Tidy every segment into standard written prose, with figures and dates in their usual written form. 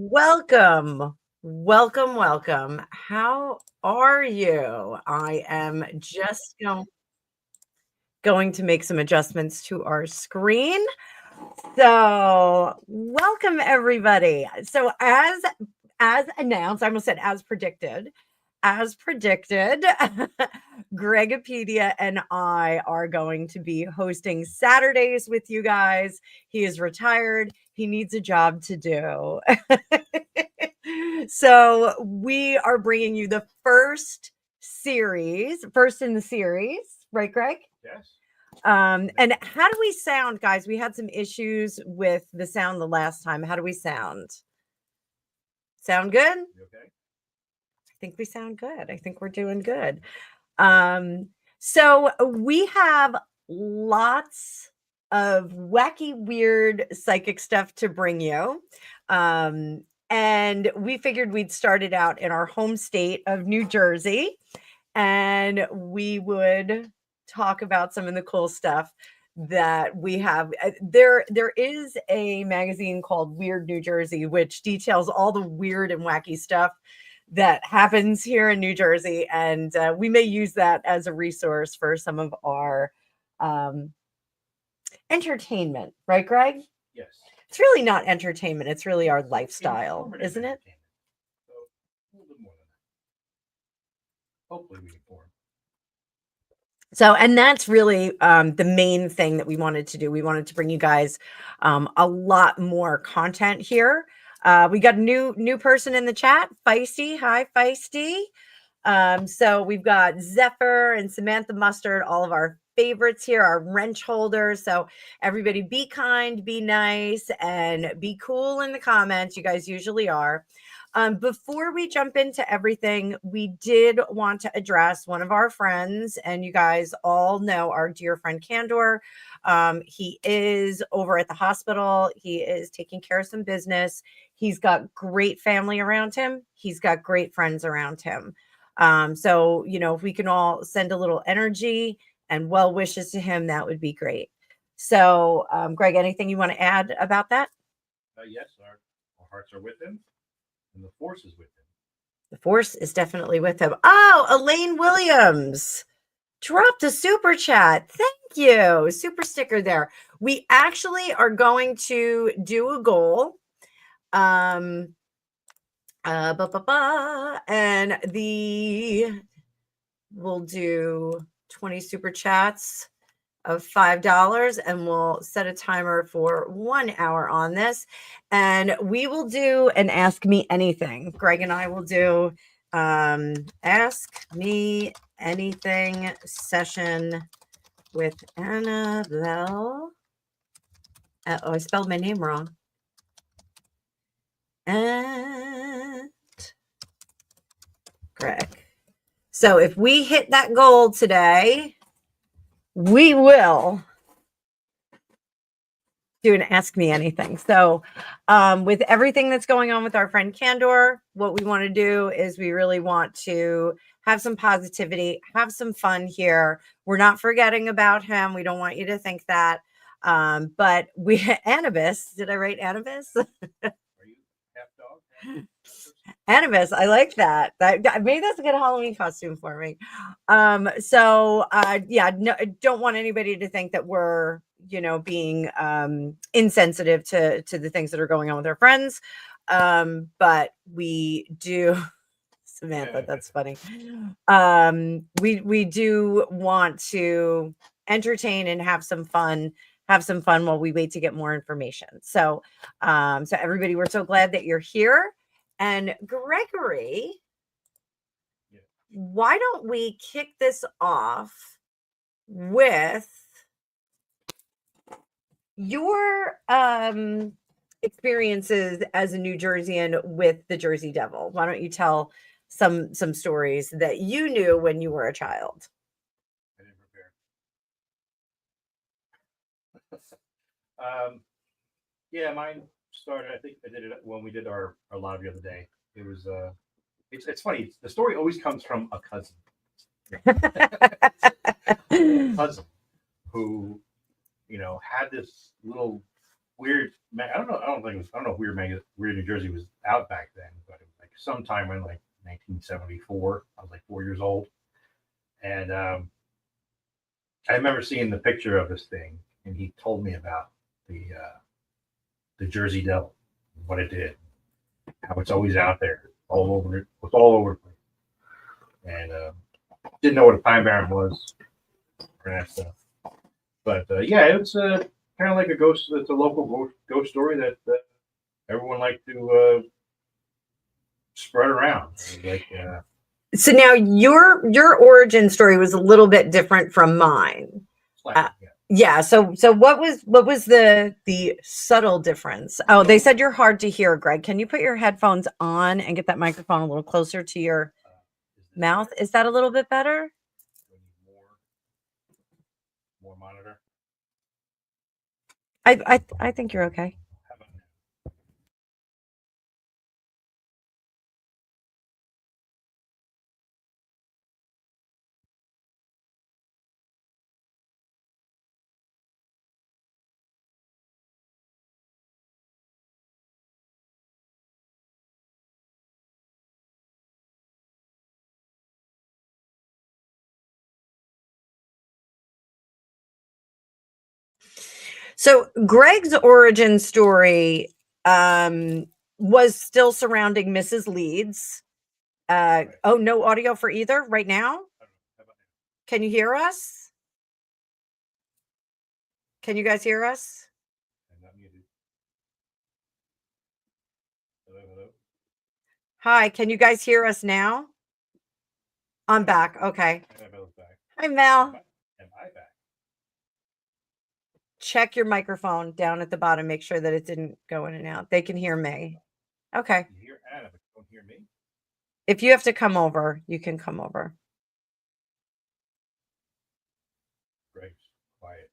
Welcome, welcome, welcome. How are you? I am just going to make some adjustments to our screen. So, welcome everybody. So, as announced, I almost said as predicted, Gregopedia and I are going to be hosting Saturdays with you guys. He is retired. He needs a job to do. So we are bringing you the first in the series, right, Greg? Yes. And how do we sound, guys? We had some issues with the sound the last time. How do we sound? Sound good? You okay? I think we sound good. I think we're doing good. So we have lots of wacky, weird psychic stuff to bring you. And we figured we'd start it out in our home state of New Jersey, and we would talk about some of the cool stuff that we have. There is a magazine called Weird New Jersey, which details all the weird and wacky stuff that happens here in New Jersey, and we may use that as a resource for some of our um, entertainment, right, Greg? Yes. It's really not entertainment; it's really our It's lifestyle, informative isn't it? entertainment. So a little bit more than that. Hopefully we inform. So, and that's really the main thing that we wanted to do. We wanted to bring you guys a lot more content here. We got a new person in the chat, Feisty. Hi, Feisty. So we've got Zephyr and Samantha Mustard, all of our favorites here, our wrench holders. So everybody be kind, be nice, and be cool in the comments. You guys usually are. Before we jump into everything, we did want to address one of our friends, and you guys all know our dear friend Candor. He is over at the hospital. He is taking care of some business. He's got great family around him. He's got great friends around him. So, if we can all send a little energy and well wishes to him, that would be great. So, Greg, anything you want to add about that? Yes, our hearts are with him, and the force is with him. The force is definitely with him. Oh, Elaine Williams dropped a super chat. Thank you. Super sticker there. We actually are going to do a goal. And we'll do 20 super chats of $5, and we'll set a timer for 1 hour on this, and we will do an ask me anything. Greg and I will do ask me anything session with Annabelle. Oh, I spelled my name wrong. And Greg. So if we hit that goal today, we will do an ask me anything. So with everything that's going on with our friend Candor, what we want to do is we really want to have some positivity, have some fun here. We're not forgetting about him. We don't want you to think that. But we Annabis, did I write Annabis? Are you half dog? Annabis, I like that. Maybe that's a good Halloween costume for me. Yeah, no, I don't want anybody to think that we're, being insensitive to the things that are going on with our friends. But we do Samantha, that's funny. We do want to entertain and have some fun while we wait to get more information. So everybody, we're so glad that you're here. And Gregory, why don't we kick this off with your experiences as a New Jerseyan with the Jersey Devil? Why don't you tell some stories that you knew when you were a child? I didn't prepare. Yeah, mine started. I think I did it when we did our live the other day. It was it's funny. The story always comes from a cousin. Cousin who had this little weird. I don't know. I don't know if Weird New Jersey was out back then, but it was like sometime in like 1974. I was like 4 years old, and I remember seeing the picture of this thing, and he told me about the Jersey Devil, what it did, how it's always out there, all over it, it's all over the place, and didn't know what a Pine Barren was or that stuff. But yeah, it's kind of like a ghost. It's a local ghost story that everyone liked to spread around. Like, so now your origin story was a little bit different from mine. yeah. Yeah. So what was the subtle difference? Oh, they said you're hard to hear, Greg. Can you put your headphones on and get that microphone a little closer to your mouth? Is that a little bit better? More monitor. I think you're okay. So Greg's origin story was still surrounding Mrs. Leeds. Oh, no audio for either right now. Can you hear us? Can you guys hear us? Hi, can you guys hear us now? I'm back. Okay. Hi, Mel. Am I back? Check your microphone down at the bottom. Make sure that it didn't go in and out. They can hear me. Okay. You hear Anna, but you don't hear me? If you have to come over, you can come over. Greg's quiet.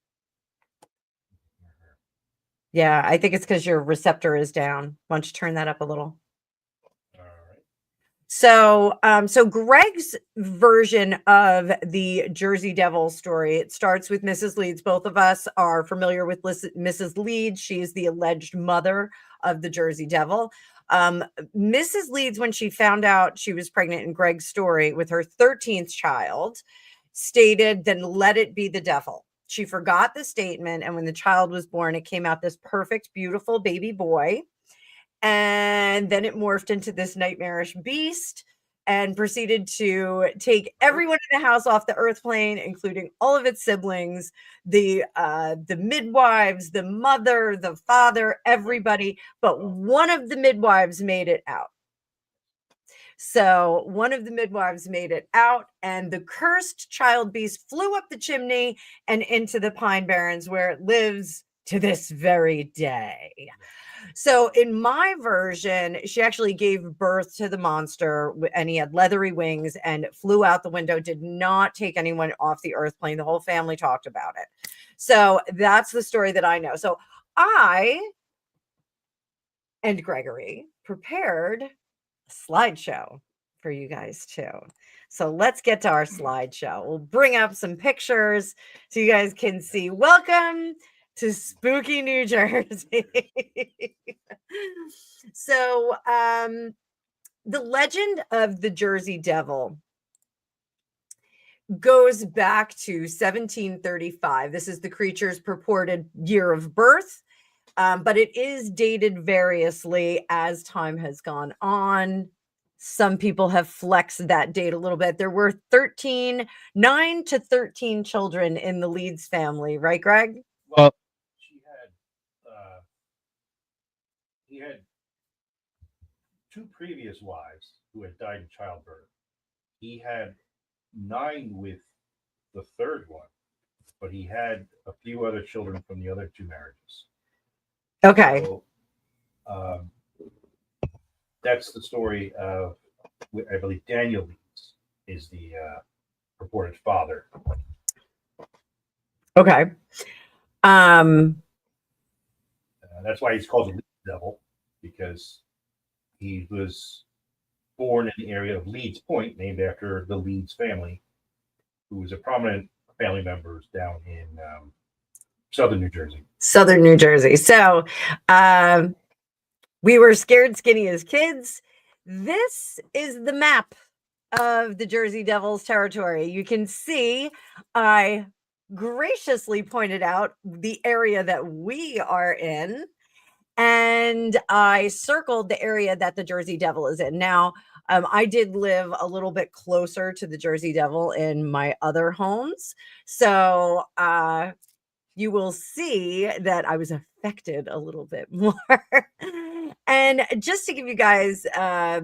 Yeah, I think it's because your receptor is down. Why don't you turn that up a little? All right. So Greg's version of the Jersey Devil story, it starts with Mrs. Leeds. Both of us are familiar with Mrs. Leeds. She is the alleged mother of the Jersey Devil. Mrs. Leeds, when she found out she was pregnant in Greg's story with her 13th child, stated, "Then let it be the devil." She forgot the statement, and when the child was born, it came out this perfect, beautiful baby boy. And then it morphed into this nightmarish beast and proceeded to take everyone in the house off the earth plane, including all of its siblings, the midwives, the mother, the father, everybody. But one of the midwives made it out. So one of the midwives made it out, and the cursed child beast flew up the chimney and into the Pine Barrens, where it lives to this very day. So in my version, she actually gave birth to the monster, and he had leathery wings and flew out the window, did not take anyone off the earth plane. The whole family talked about it. So that's the story that I know. So I and Gregory prepared a slideshow for you guys too. So let's get to our slideshow. We'll bring up some pictures so you guys can see. Welcome to spooky New Jersey. So the legend of the Jersey Devil goes back to 1735. This is the creature's purported year of birth. But it is dated variously as time has gone on. Some people have flexed that date a little bit. There were 9 to 13 children in the Leeds family, right, Greg? Well, he had 2 previous wives who had died in childbirth. He had 9 with the third one, but he had a few other children from the other 2 marriages. Okay. So, that's the story of, I believe, Daniel Leeds is the purported father. Okay. That's why he's called the Leeds Devil, because he was born in the area of Leeds Point, named after the Leeds family, who was a prominent family members down in southern New Jersey. Southern New Jersey. So we were scared skinny as kids. This is the map of the Jersey Devil's territory. You can see I graciously pointed out the area that we are in, and I circled the area that the Jersey Devil is in. Now, I did live a little bit closer to the Jersey Devil in my other homes. So you will see that I was affected a little bit more. And just to give you guys a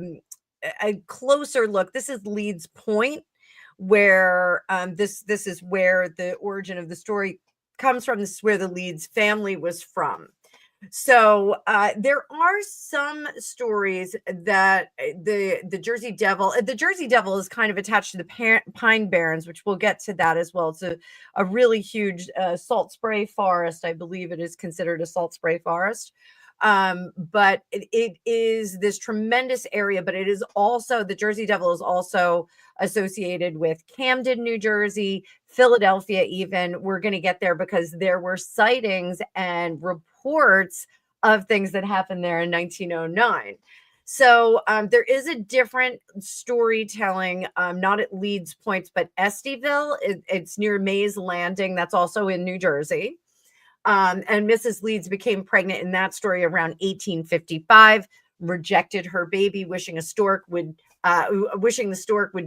closer look, this is Leeds Point, where this is where the origin of the story comes from. This is where the Leeds family was from. So there are some stories that the Jersey Devil is kind of attached to the Pine Barrens, which we'll get to that as well. It's a really huge salt spray forest. I believe it is considered a salt spray forest. But it is this tremendous area, but it is also, the Jersey Devil is also associated with Camden, New Jersey, Philadelphia even. We're going to get there because there were sightings and reports of things that happened there in 1909. So there is a different storytelling, not at Leeds Point, but Estieville. It's near Mays Landing. That's also in New Jersey. And Mrs. Leeds became pregnant in that story around 1855, rejected her baby, wishing the stork would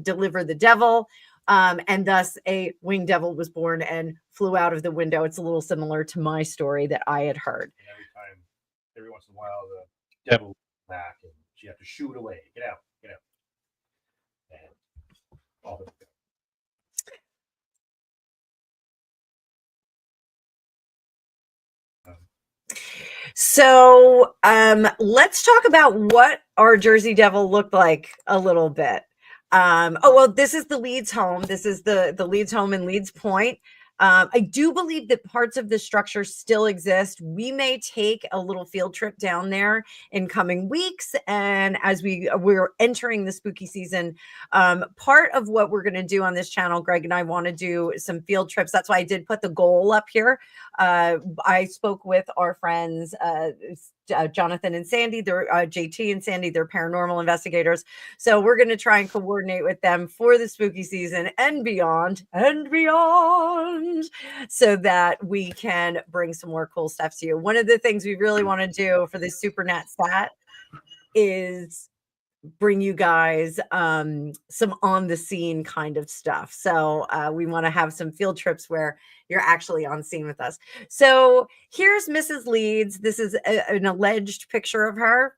deliver the devil. And thus a winged devil was born and flew out of the window. It's a little similar to my story that I had heard. And every once in a while, the devil will back and she have to shoo it away. Get out, get out. And all the So let's talk about what our Jersey Devil looked like a little bit. Oh, well, this is the Leeds home. This is the Leeds home in Leeds Point. I do believe that parts of the structure still exist. We may take a little field trip down there in coming weeks. And as we're entering the spooky season, part of what we're going to do on this channel, Greg and I want to do some field trips. That's why I did put the goal up here. I spoke with our friends, Jonathan and Sandy, they're JT and Sandy, they're paranormal investigators. So we're going to try and coordinate with them for the spooky season and beyond, so that we can bring some more cool stuff to you. One of the things we really want to do for the Super Nat Stat is bring you guys some on the scene kind of stuff. So we want to have some field trips where you're actually on scene with us. So here's Mrs. Leeds. This is an alleged picture of her.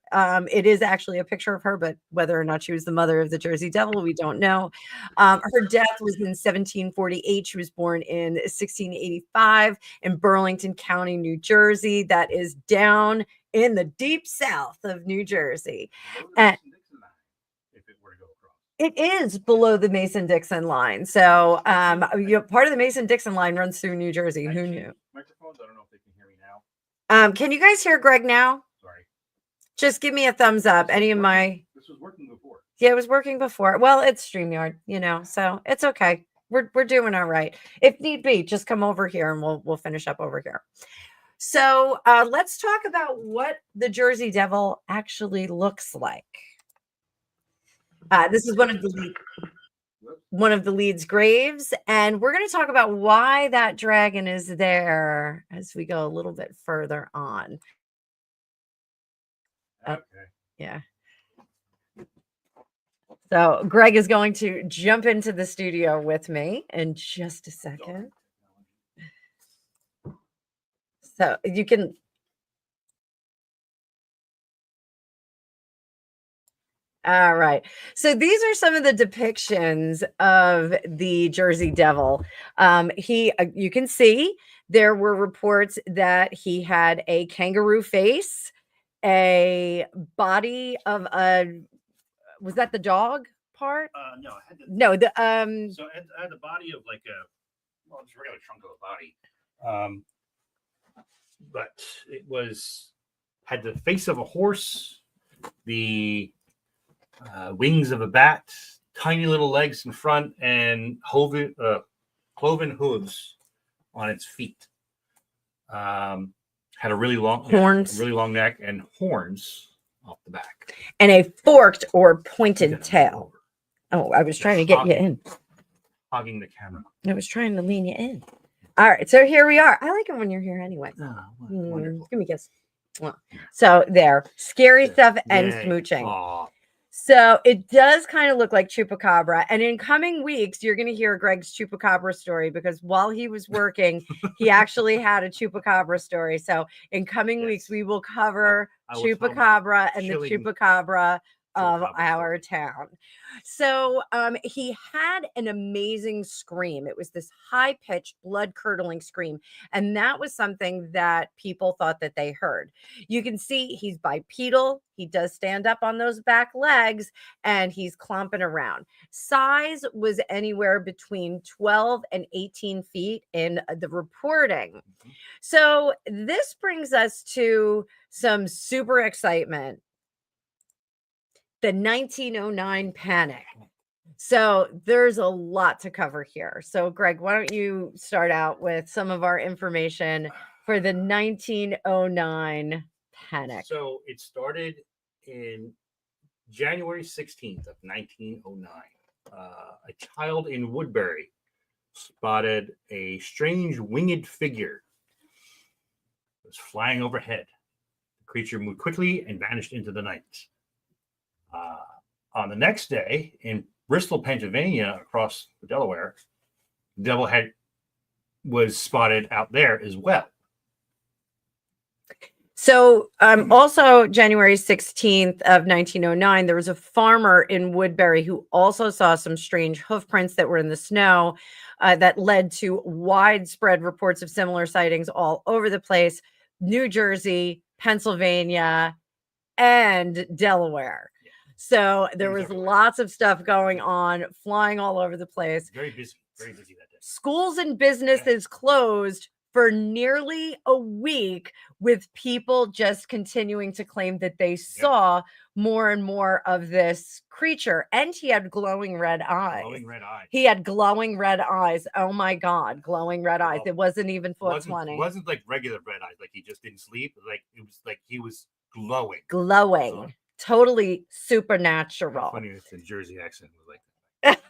It is actually a picture of her, but whether or not she was the mother of the Jersey Devil, we don't know. Her death was in 1748. She was born in 1685 in Burlington County, New Jersey. That is down in the deep south of New Jersey. And it is below the Mason-Dixon line. So part of the Mason-Dixon line runs through New Jersey. Who knew? Microphones, I don't know if they can hear me now. Can you guys hear Greg now? Sorry. Just give me a thumbs up. This was working before. Yeah, it was working before. Well, it's StreamYard, so it's okay. We're doing all right. If need be, just come over here and we'll finish up over here. So let's talk about what the Jersey Devil actually looks like. This is one of the Leeds graves, and we're going to talk about why that dragon is there as we go a little bit further on. Okay. Yeah. So Greg is going to jump into the studio with me in just a second. So you can. All right. So these are some of the depictions of the Jersey Devil. You can see there were reports that he had a kangaroo face, a body of was that the dog part? No, I had No, So I had the body of like just regular trunk of a body. But it had the face of a horse, the wings of a bat, tiny little legs in front, and cloven hooves on its feet. Had a really long neck and horns off the back, and a forked or pointed tail. Oh, I was trying to get you in. Hogging the camera. I was trying to lean you in. All right, so here we are. I like it when you're here anyway. Wonderful. Give me a kiss. So there, scary stuff and smooching. Aww. So it does kind of look like Chupacabra. And in coming weeks, you're going to hear Greg's Chupacabra story, because while he was working, he actually had a Chupacabra story. So in coming weeks, we will cover Chupacabra and the Chupacabra of our town. So he had an amazing scream. It was this high-pitched, blood-curdling scream. And that was something that people thought that they heard. You can see he's bipedal. He does stand up on those back legs, and he's clomping around. Size was anywhere between 12 and 18 feet in the reporting. So this brings us to some super excitement. The 1909 panic. So there's a lot to cover here. So Greg, why don't you start out with some of our information for the 1909 panic? So it started in January 16th of 1909. A child in Woodbury spotted a strange winged figure It was flying overhead. The creature moved quickly and vanished into the night. On the next day, in Bristol, Pennsylvania, across the Delaware, the devil was spotted out there as well. So also January 16th of 1909, there was a farmer in Woodbury who also saw some strange hoof prints that were in the snow that led to widespread reports of similar sightings all over the place, New Jersey, Pennsylvania, and Delaware. Yeah. So there was lots of stuff going on, flying all over the place. Very busy that day. Schools and businesses closed for nearly a week, with people just continuing to claim that they saw more and more of this creature. And he had glowing red eyes. He had glowing red eyes. Oh my God, glowing red eyes. It wasn't even 420. It wasn't like regular red eyes, like he just didn't sleep. Like it was like he was glowing. Glowing. Totally supernatural. Funny if the Jersey accent was like that.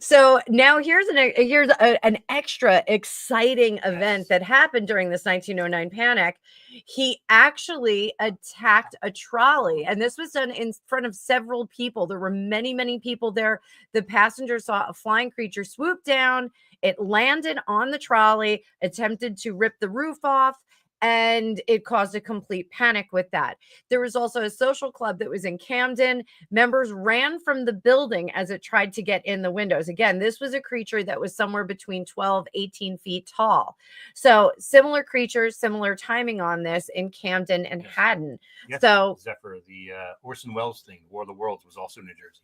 So now here's an extra exciting event that happened during this 1909 panic. He actually attacked a trolley, and this was done in front of several people. There were many, many people there. The passenger saw a flying creature swoop down. It landed on the trolley, attempted to rip the roof off, and it caused a complete panic with that. There was also a social club that was in Camden. Members ran from the building as it tried to get in the windows. Again, this was a creature that was somewhere between 12, 18 feet tall. So similar creatures, similar timing on this in Camden and Haddon. Yes, so Zephyr, the Orson Welles thing, War of the Worlds, was also New Jersey.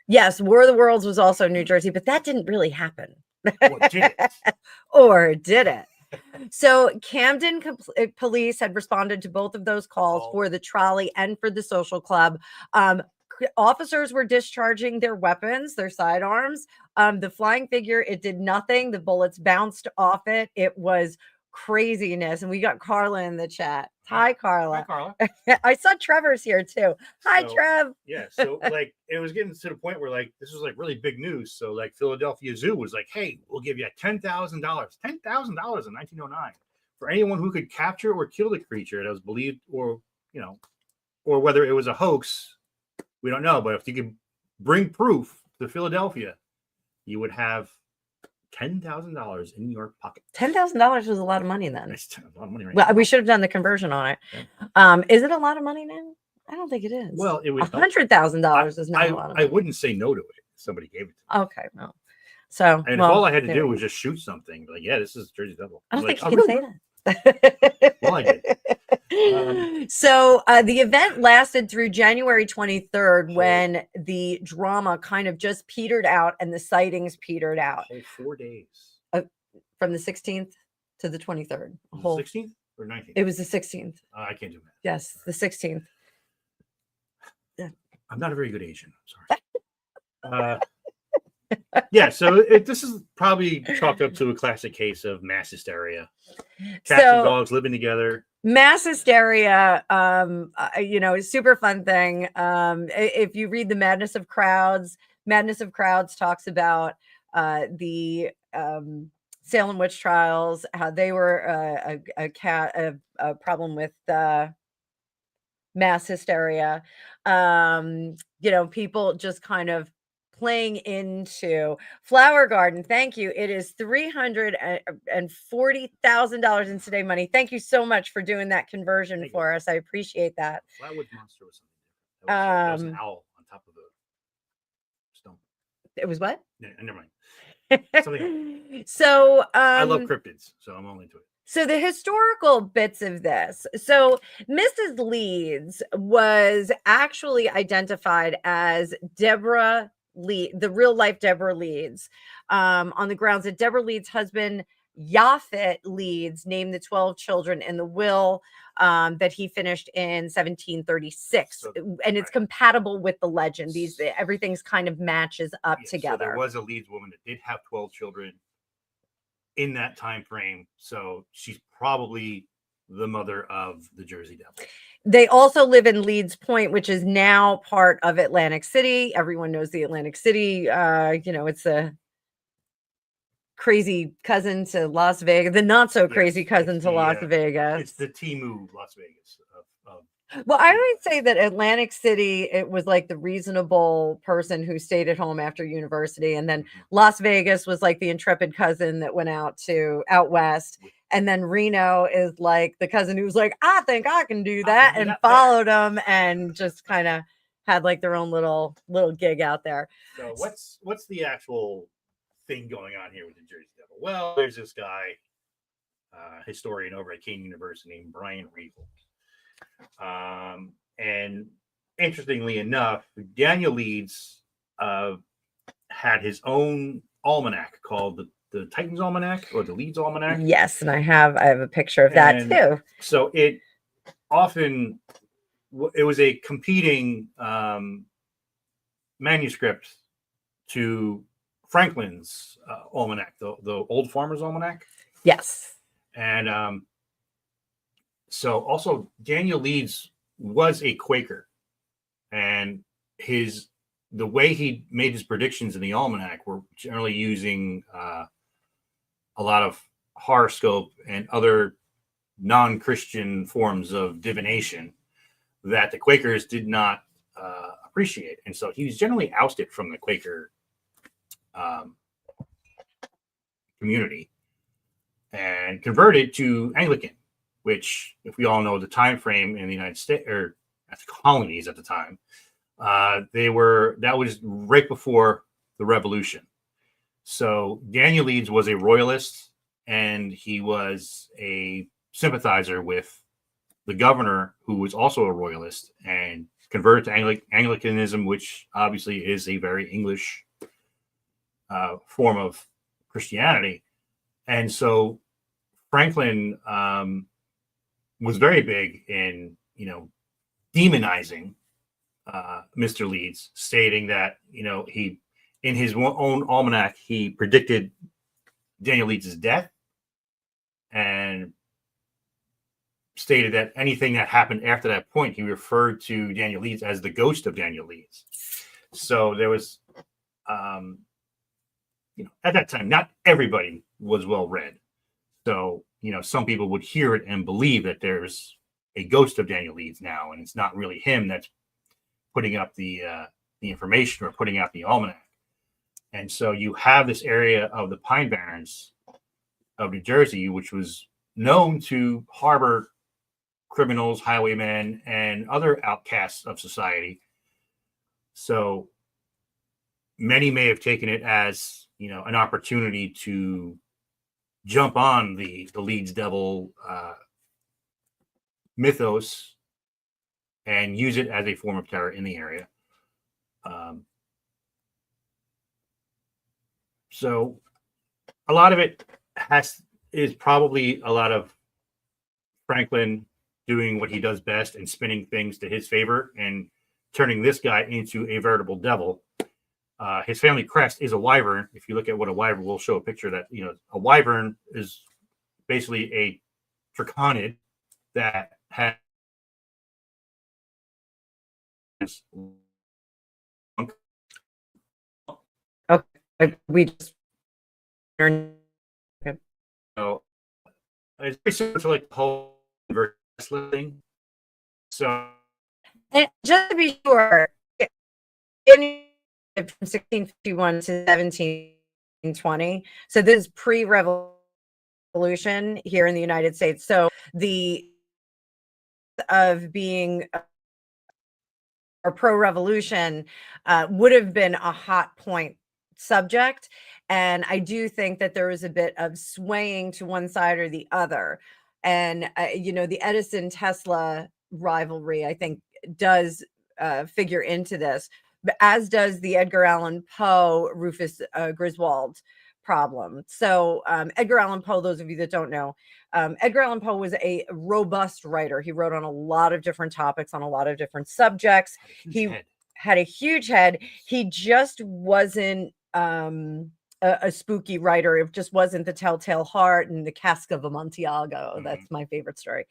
Yes, War of the Worlds was also New Jersey, but that didn't really happen. Or did it? Or did it? So Camden police had responded to both of those calls for the trolley and for the social club. Officers were discharging their weapons, their sidearms. The flying figure, it did nothing. The bullets bounced off it. It was craziness. And we got Carla in the chat. Hi, Carla. Hi, Carla. I saw Trevor's here too. Hi, Trev. Yeah. So like it was getting to the point where like this was like really big news. So like Philadelphia Zoo was like, hey, we'll give you $10,000. $10,000 in 1909 for anyone who could capture or kill the creature that was believed, or or whether it was a hoax. We don't know. But if you could bring proof to Philadelphia, you would have $10,000 in your pocket. $10,000 was a lot of money then. It's a lot of money right well, now. we should have done the conversion on it. Yeah. Is it a lot of money now? I don't think it is. Well, it was $100,000 is not a lot of money. I wouldn't say no to it. Somebody gave it to me. Okay, well, so and if all I had to do was just shoot something, like, yeah, this is Jersey Devil. I don't think you can say that. Well, I did. So the event lasted through January 23rd, when the drama kind of just petered out and the sightings petered out. 4 days. From the 16th to the 23rd. The 16th or 19th? It was the 16th. I can't do that. Yes, the 16th. I'm not a very good Asian. I'm sorry. Yeah, so this is probably chalked up to a classic case of mass hysteria. Cats and dogs living together. Mass hysteria, super fun thing. If you read The Madness of Crowds talks about the Salem witch trials, how they were a problem with mass hysteria. People just kind of playing into Flower Garden. Thank you. It is $340,000 in today money. Thank you so much for doing that conversion for us. I appreciate that. Flatwood Monster was something different. That was an owl on top of the stone. It was what? Yeah, never mind. Something so I love cryptids, so I'm all into it. So the historical bits of this. So Mrs. Leeds was actually identified as Deborah Leeds, the real life Deborah Leeds, on the grounds that Deborah Leeds' husband, Yaphet Leeds, named the 12 children in the will that he finished in 1736. And it's compatible with the legend. Everything's kind of matches up together. So there was a Leeds woman that did have 12 children in that time frame. So she's probably the mother of the Jersey Devil. They also live in Leeds Point, which is now part of Atlantic City. Everyone knows the Atlantic City. It's crazy cousin to Las Vegas, the not so crazy Yes, cousin it's to the, Las It's Vegas. the Timu Las Vegas of Well, I the would US. say that Atlantic City, it was like the reasonable person who stayed at home after university. And then Mhm. Las Vegas was like the intrepid cousin that went out west. And then Reno is like the cousin who was like, I think I can do that, and followed them and just kind of had like their own little gig out there. So what's the actual thing going on here with the Jersey Devil? Well, there's this guy, historian over at Kean University named Brian Regal. And interestingly enough, Daniel Leeds had his own almanac called the Titans Almanac or the Leeds Almanac. Yes, and I have a picture of that too. So it was a competing manuscript to Franklin's almanac, the Old Farmer's Almanac. Yes. And so also Daniel Leeds was a Quaker, and the way he made his predictions in the almanac were generally using a lot of horoscope and other non-Christian forms of divination that the Quakers did not appreciate, and so he was generally ousted from the Quaker community and converted to Anglican, which, if we all know the time frame in the United States or at the colonies at the time, that was right before the Revolution. So Daniel Leeds was a royalist, and he was a sympathizer with the governor, who was also a royalist, and converted to Anglicanism, which obviously is a very English form of Christianity. And so Franklin was very big in, demonizing Mr. Leeds, stating that, he, in his own almanac, he predicted Daniel Leeds' death and stated that anything that happened after that point, he referred to Daniel Leeds as the ghost of Daniel Leeds. So there was, at that time, not everybody was well read. So, some people would hear it and believe that there's a ghost of Daniel Leeds now, and it's not really him that's putting up the information or putting out the almanac. And so you have this area of the Pine Barrens of New Jersey, which was known to harbor criminals, highwaymen, and other outcasts of society. So many may have taken it as, an opportunity to jump on the Leeds Devil mythos and use it as a form of terror in the area. So a lot of it is probably a lot of Franklin doing what he does best and spinning things to his favor and turning this guy into a veritable devil. His family crest is a wyvern. If you look at what a wyvern, we'll show a picture that, a wyvern is basically a triconid that has Okay, we just it's very similar to like the whole wrestling. So, and just to be sure, in from 1651 to 1720. So this is pre-revolution here in the United States. So the of being or pro-revolution would have been a hot point subject. And I do think that there was a bit of swaying to one side or the other. And, the Edison Tesla rivalry, I think, does figure into this, but as does the Edgar Allan Poe, Rufus Griswold problem. So Edgar Allan Poe, those of you that don't know, Edgar Allan Poe was a robust writer. He wrote on a lot of different topics, on a lot of different subjects. He had a huge head. He just wasn't a spooky writer. It just wasn't the Telltale Heart and the Cask of Amontillado. Mhm. That's my favorite story.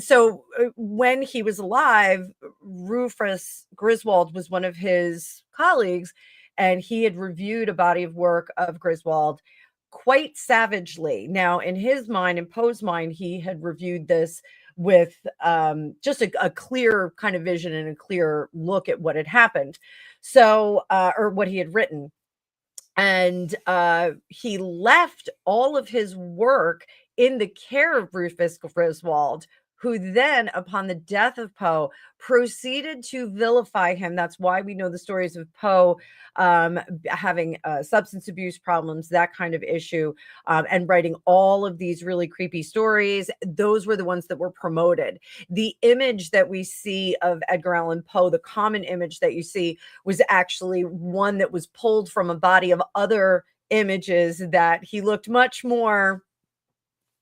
So when he was alive, Rufus Griswold was one of his colleagues, and he had reviewed a body of work of Griswold quite savagely. Now, in his mind, in Poe's mind, he had reviewed this with just a clear kind of vision and a clear look at what had happened. So, or what he had written. And he left all of his work in the care of Rufus Griswold, who then, upon the death of Poe, proceeded to vilify him. That's why we know the stories of Poe having substance abuse problems, that kind of issue, and writing all of these really creepy stories. Those were the ones that were promoted. The image that we see of Edgar Allan Poe, the common image that you see, was actually one that was pulled from a body of other images that he looked much more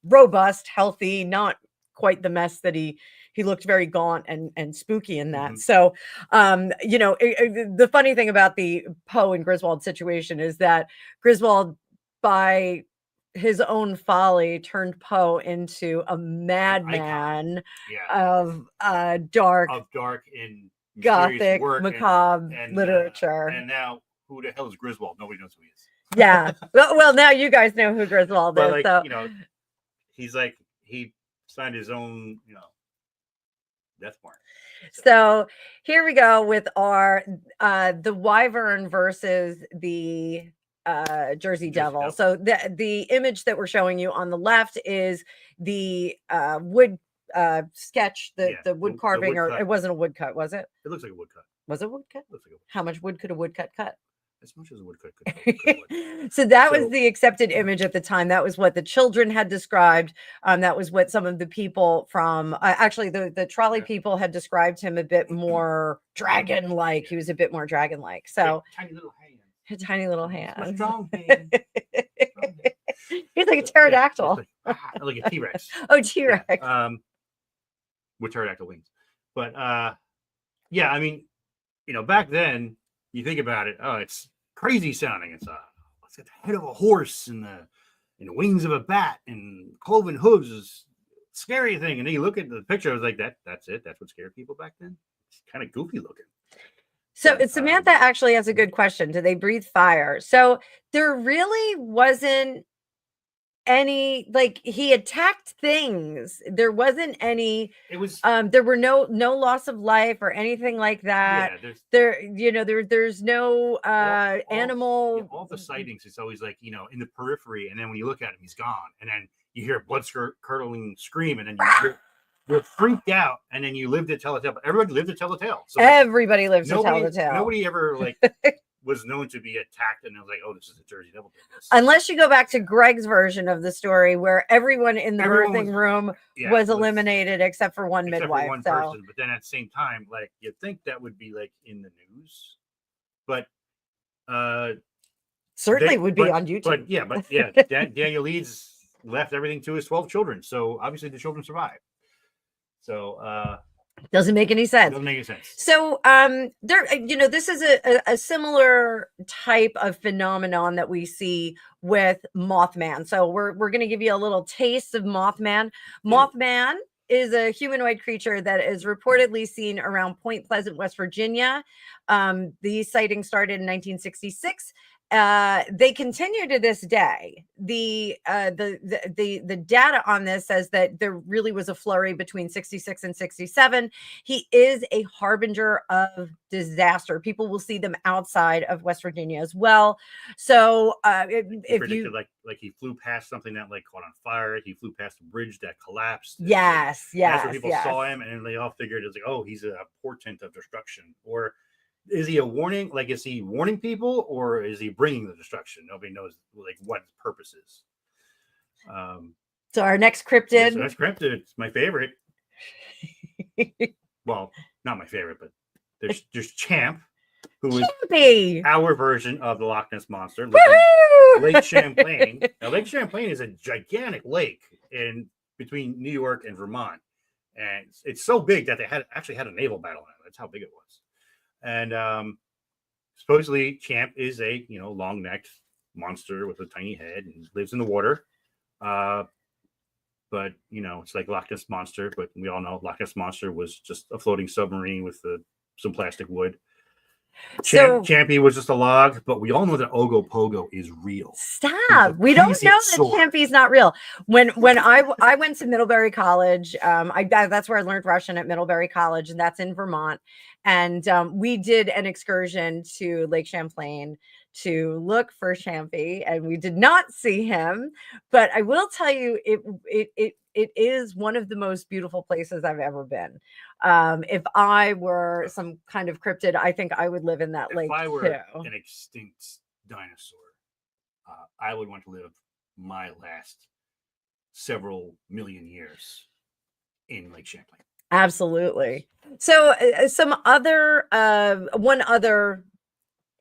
robust, healthy, not quite the mess that he looked very gaunt and spooky in that. So the funny thing about the Poe and Griswold situation is that Griswold, by his own folly, turned Poe into a madman of dark and gothic macabre literature. And now, who the hell is Griswold? Nobody knows who he is. Yeah. Well, now you guys know who Griswold is. Like, so he's like, he signed his own, death warrant. So here we go with our the Wyvern versus the Jersey Devil. So the image that we're showing you on the left is the wood sketch, the wood carving, or it wasn't a woodcut, was it? It looks like a woodcut. Was it a woodcut? Looks like a woodcut. How much wood could a woodcut cut? As much as a woodcut could. So that was the accepted image at the time. That was what the children had described. That was what some of the people from actually the trolley people had described him a bit more dragon-like. He was a bit more dragon-like. So tiny little hands. Tiny little hands. Strong hand. He's like a pterodactyl. Like a T-Rex. Oh, T-Rex. With pterodactyl wings. But yeah, I mean, back then, you think about it, it's crazy sounding. It's got the head of a horse and the wings of a bat and cloven hooves is a scary thing. And then you look at the picture, I was like, that's it. That's what scared people back then. It's kind of goofy looking. So Samantha actually has a good question. Do they breathe fire? So there really wasn't any, like, he attacked things. There wasn't any, it was there were no loss of life or anything like that. Yeah, there's no animal. All the sightings, it's always like, in the periphery, and then when you look at him, he's gone, and then you hear a blood curdling scream, and then you're freaked out, and then you live to tell a tale. But everybody lived to tell the tale. So everybody lives to tell the tale. Nobody ever was known to be attacked, and it was like, oh, this is a Jersey Devil. Unless you go back to Greg's version of the story, where everyone in the birthing room was eliminated except for one midwife. For one person. But then at the same time, like, you'd think that would be like in the news, but certainly would be on YouTube. But Daniel Leeds left everything to his 12 children, so obviously the children survived. So doesn't make any sense. Doesn't make any sense. So this is a similar type of phenomenon that we see with Mothman. So we're going to give you a little taste of Mothman. Mothman is a humanoid creature that is reportedly seen around Point Pleasant, West Virginia. These sightings started in 1966. They continue to this day. The data on this says that there really was a flurry between 66 and 67. He is a harbinger of disaster. People will see them outside of West Virginia as well. So if you like he flew past something that like caught on fire, he flew past a bridge that collapsed. Yes. That's where people saw him, and they all figured it was like, oh, he's a portent of destruction. Or is he a warning? Like, is he warning people, or is he bringing the destruction? Nobody knows like what his purpose is. So our next cryptid. Next cryptid. It's my favorite. Well, not my favorite, but there's Champ, who is our version of the Loch Ness Monster. Lake Champlain. Now, Lake Champlain is a gigantic lake in between New York and Vermont, and it's so big that they actually had a naval battle on it. That's how big it was. And supposedly Champ is a long-necked monster with a tiny head and lives in the water. But it's like Loch Ness Monster, but we all know Loch Ness Monster was just a floating submarine with some plastic wood. So Champy was just a log, but we all know that Ogopogo is real. stop. We don't know crazy that sword. Champy's not real. When I went to Middlebury College, that's where I learned Russian, at Middlebury College, and that's in Vermont. And we did an excursion to Lake Champlain to look for Champy, and we did not see him. But I will tell you, it is one of the most beautiful places I've ever been. If I were some kind of cryptid, I think I would live in that lake If I were too. an extinct dinosaur, I would want to live my last several million years in Lake Champlain. Absolutely. So one other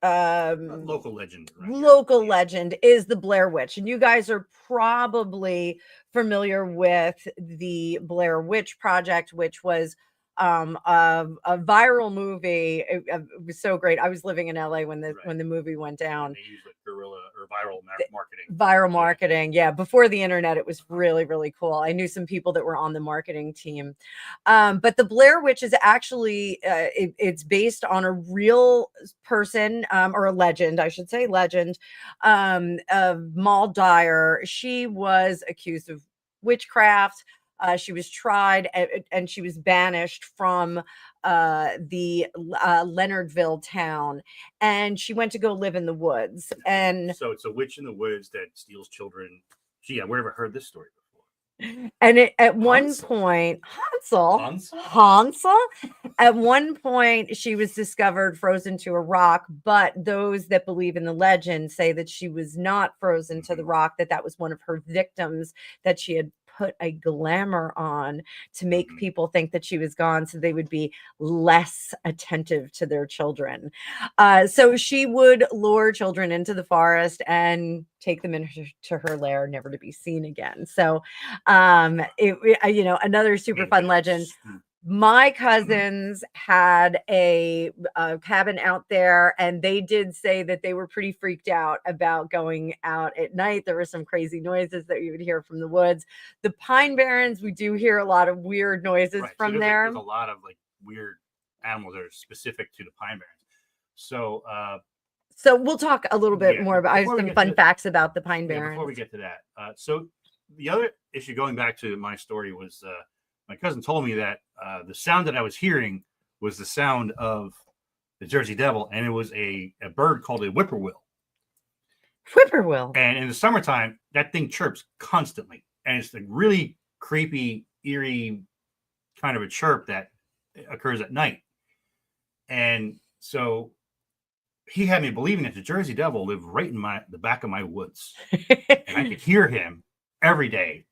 Local legend. Right here. local legend is the Blair Witch, and you guys are probably familiar with the Blair Witch Project, which was a viral movie. It was so great. I was living in LA when the movie went down. And they use like guerrilla or viral marketing. Viral marketing, yeah. Before the internet, it was really, really cool. I knew some people that were on the marketing team. But the Blair Witch is actually it's based on a real person, or a legend, I should say, legend, of Maud Dyer. She was accused of witchcraft. She was tried, and she was banished from the Leonardville town, and she went to go live in the woods. And so it's a witch in the woods that steals children. Gee, I've never heard this story before. And at one point, Hansel, at one point, she was discovered frozen to a rock. But those that believe in the legend say that she was not frozen to the rock, that was one of her victims, that she had put a glamour on to make people think that she was gone, so they would be less attentive to their children. So she would lure children into the forest and take them into her lair, never to be seen again. So another super fun legend. My cousins had a cabin out there, and they did say that they were pretty freaked out about going out at night. There were some crazy noises that you would hear from the woods. The Pine Barrens, we do hear a lot of weird noises from so there. There's a lot of like weird animals that are specific to the Pine Barrens. So we'll talk a little bit more about. I have some fun facts about the Pine Barrens. Before we get to that, so the other issue, going back to my story, was my cousin told me that the sound that I was hearing was the sound of the Jersey Devil, and it was a bird called a whippoorwill. Whippoorwill. And in the summertime, that thing chirps constantly, and it's a really creepy, eerie kind of a chirp that occurs at night. And so he had me believing that the Jersey Devil lived right in the back of my woods, and I could hear him every day.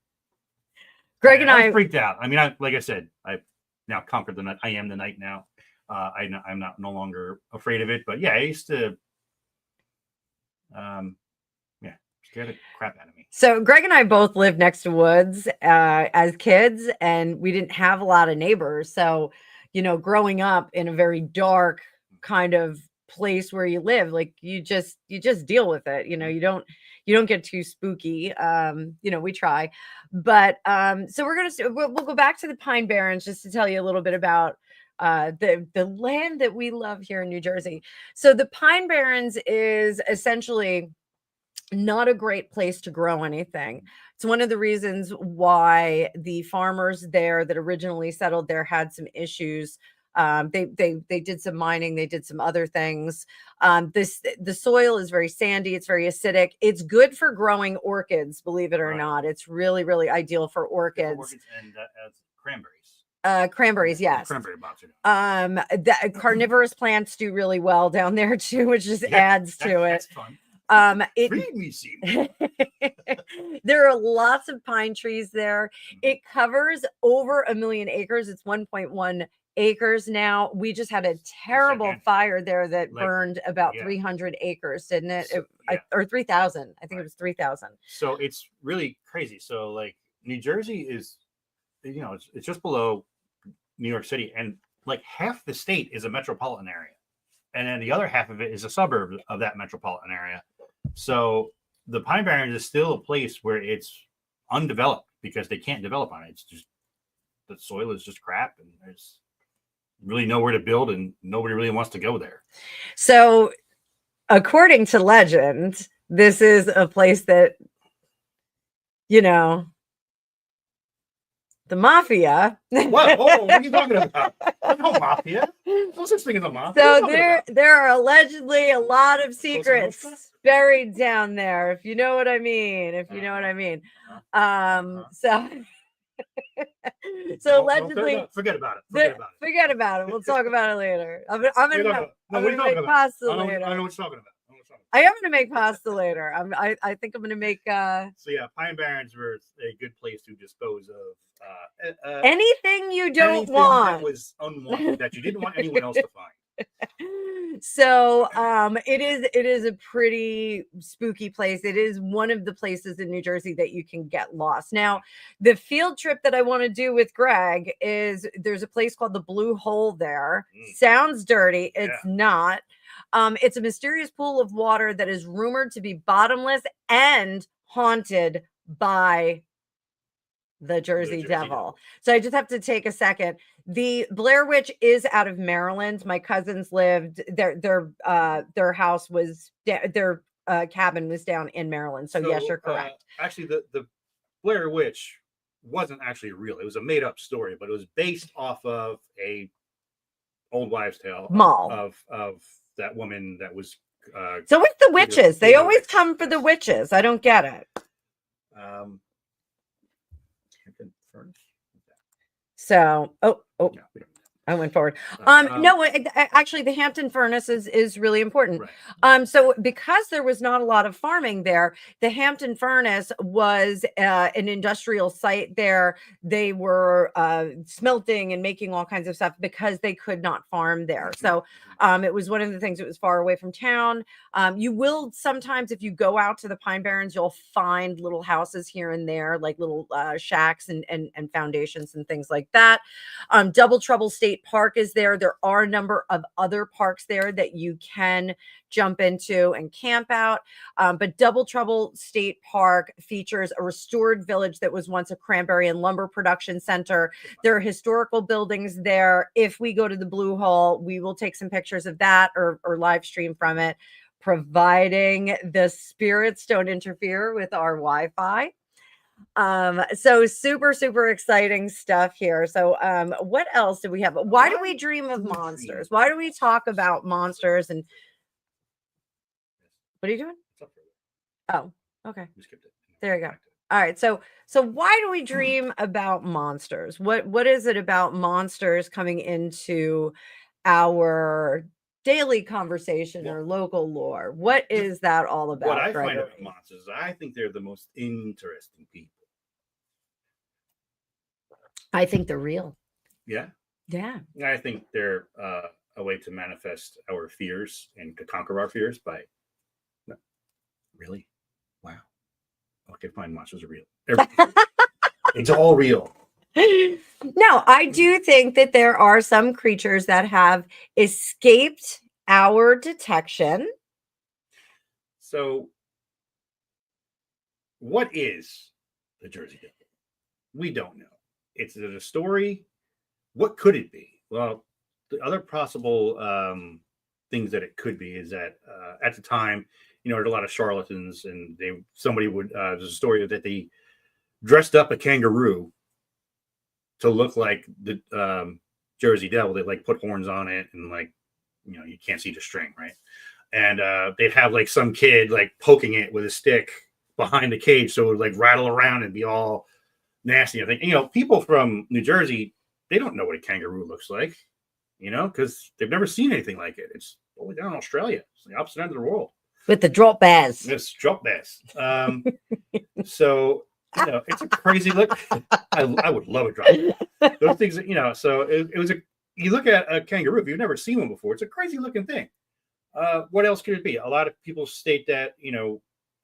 Greg and I was freaked out. I mean, like I said, I've now conquered the night. I am the night now. I'm no longer afraid of it. But yeah, I used to, scare the crap out of me. So Greg and I both lived next to woods as kids, and we didn't have a lot of neighbors. So, growing up in a very dark kind of place where you live, like you just deal with it. You don't get too spooky. We try, but so we'll go back to the Pine Barrens just to tell you a little bit about the land that we love here in New Jersey. So the Pine Barrens is essentially not a great place to grow anything. It's one of the reasons why the farmers there that originally settled there had some issues. They did some mining, they did some other things. The soil is very sandy, it's very acidic. It's good for growing orchids, believe it or not. It's really, really ideal for orchids. And cranberries. Cranberries, yes. Cranberry box. The carnivorous plants do really well down there too, which just adds to it. That's fun. There are lots of pine trees there. It covers over 1 million acres. It's 1.1 acres now. We just had a terrible fire there that burned about 300 acres, didn't it? Or 3,000. I think it was 3,000. So it's really crazy. So like New Jersey is, it's just below New York City, and like half the state is a metropolitan area, and then the other half of it is a suburb of that metropolitan area. So the Pine Barrens is still a place where it's undeveloped because they can't develop on it. It's just the soil is just crap, and there's really know where to build, and nobody really wants to go there. So, according to legend, this is a place that, you know, the mafia. What? What are you talking about? No mafia. No such thing as a mafia. So there are allegedly a lot of secrets buried down there, if you know what I mean. If you know what I mean. So allegedly, forget about it. Forget about it. We'll talk about it later. I'm gonna make pasta later. I know what you're talking about. I am gonna make pasta later. I think I'm gonna make So yeah, Pine Barrens were a good place to dispose of anything you don't want. That was unwanted, that you didn't want anyone else to find. So it is a pretty spooky place. It is one of the places in New Jersey that you can get lost. Now, the field trip that I want to do with Greg is there's a place called the Blue Hole there. Sounds dirty. It's not. It's a mysterious pool of water that is rumored to be bottomless and haunted by the Jersey Devil. So I just have to take a second. The Blair Witch is out of Maryland. My cousins lived their house was their cabin was down in Maryland. So yes, you're correct. Actually, the Blair Witch wasn't actually real. It was a made up story, but it was based off of a old wives' tale of that woman that was. So with the witches, they always come for the witches. I don't get it. So, I went forward. No, actually, the Hampton Furnace is really important. Right. So because there was not a lot of farming there, the Hampton Furnace was an industrial site there. They were smelting and making all kinds of stuff because they could not farm there. So it was one of the things that was far away from town. You will sometimes, if you go out to the Pine Barrens, you'll find little houses here and there, like little shacks and foundations and things like that. Double Trouble State Park is there. There are a number of other parks there that you can jump into and camp out. But Double Trouble State Park features a restored village that was once a cranberry and lumber production center. There are historical buildings there. If we go to the Blue Hole, we will take some pictures of that or live stream from it, providing the spirits don't interfere with our Wi-Fi. So super exciting stuff here. So what else do we have? Why do we dream of monsters? Why do we talk about monsters? And what are you doing? Oh, okay. There you go. All right. So why do we dream about monsters? What is it about monsters coming into our daily conversation or local lore? What is that all about? What I find about monsters, I think they're the most interesting people. I think they're real. Yeah. I think they're a way to manifest our fears and to conquer our fears by. No, really? Wow. Okay, fine. Monsters are real. It's all real. No, I do think that there are some creatures that have escaped our detection. So, what is the Jersey Devil? We don't know. It's a story. What could it be? Well, the other possible things that it could be is that at the time, there's a lot of charlatans, and there's a story that they dressed up a kangaroo to look like the Jersey Devil. They put horns on it, and you can't see the string, right? And they'd have some kid poking it with a stick behind the cage, so it would rattle around and be all nasty. I think people from New Jersey, they don't know what a kangaroo looks like, because they've never seen anything like it. It's only down in Australia. It's the opposite end of the world with the drop bears. It's drop bears. So it's a crazy look. I would love a drop bear. Those things, So it was you look at a kangaroo, if you've never seen one before, it's a crazy looking thing. What else could it be? A lot of people state that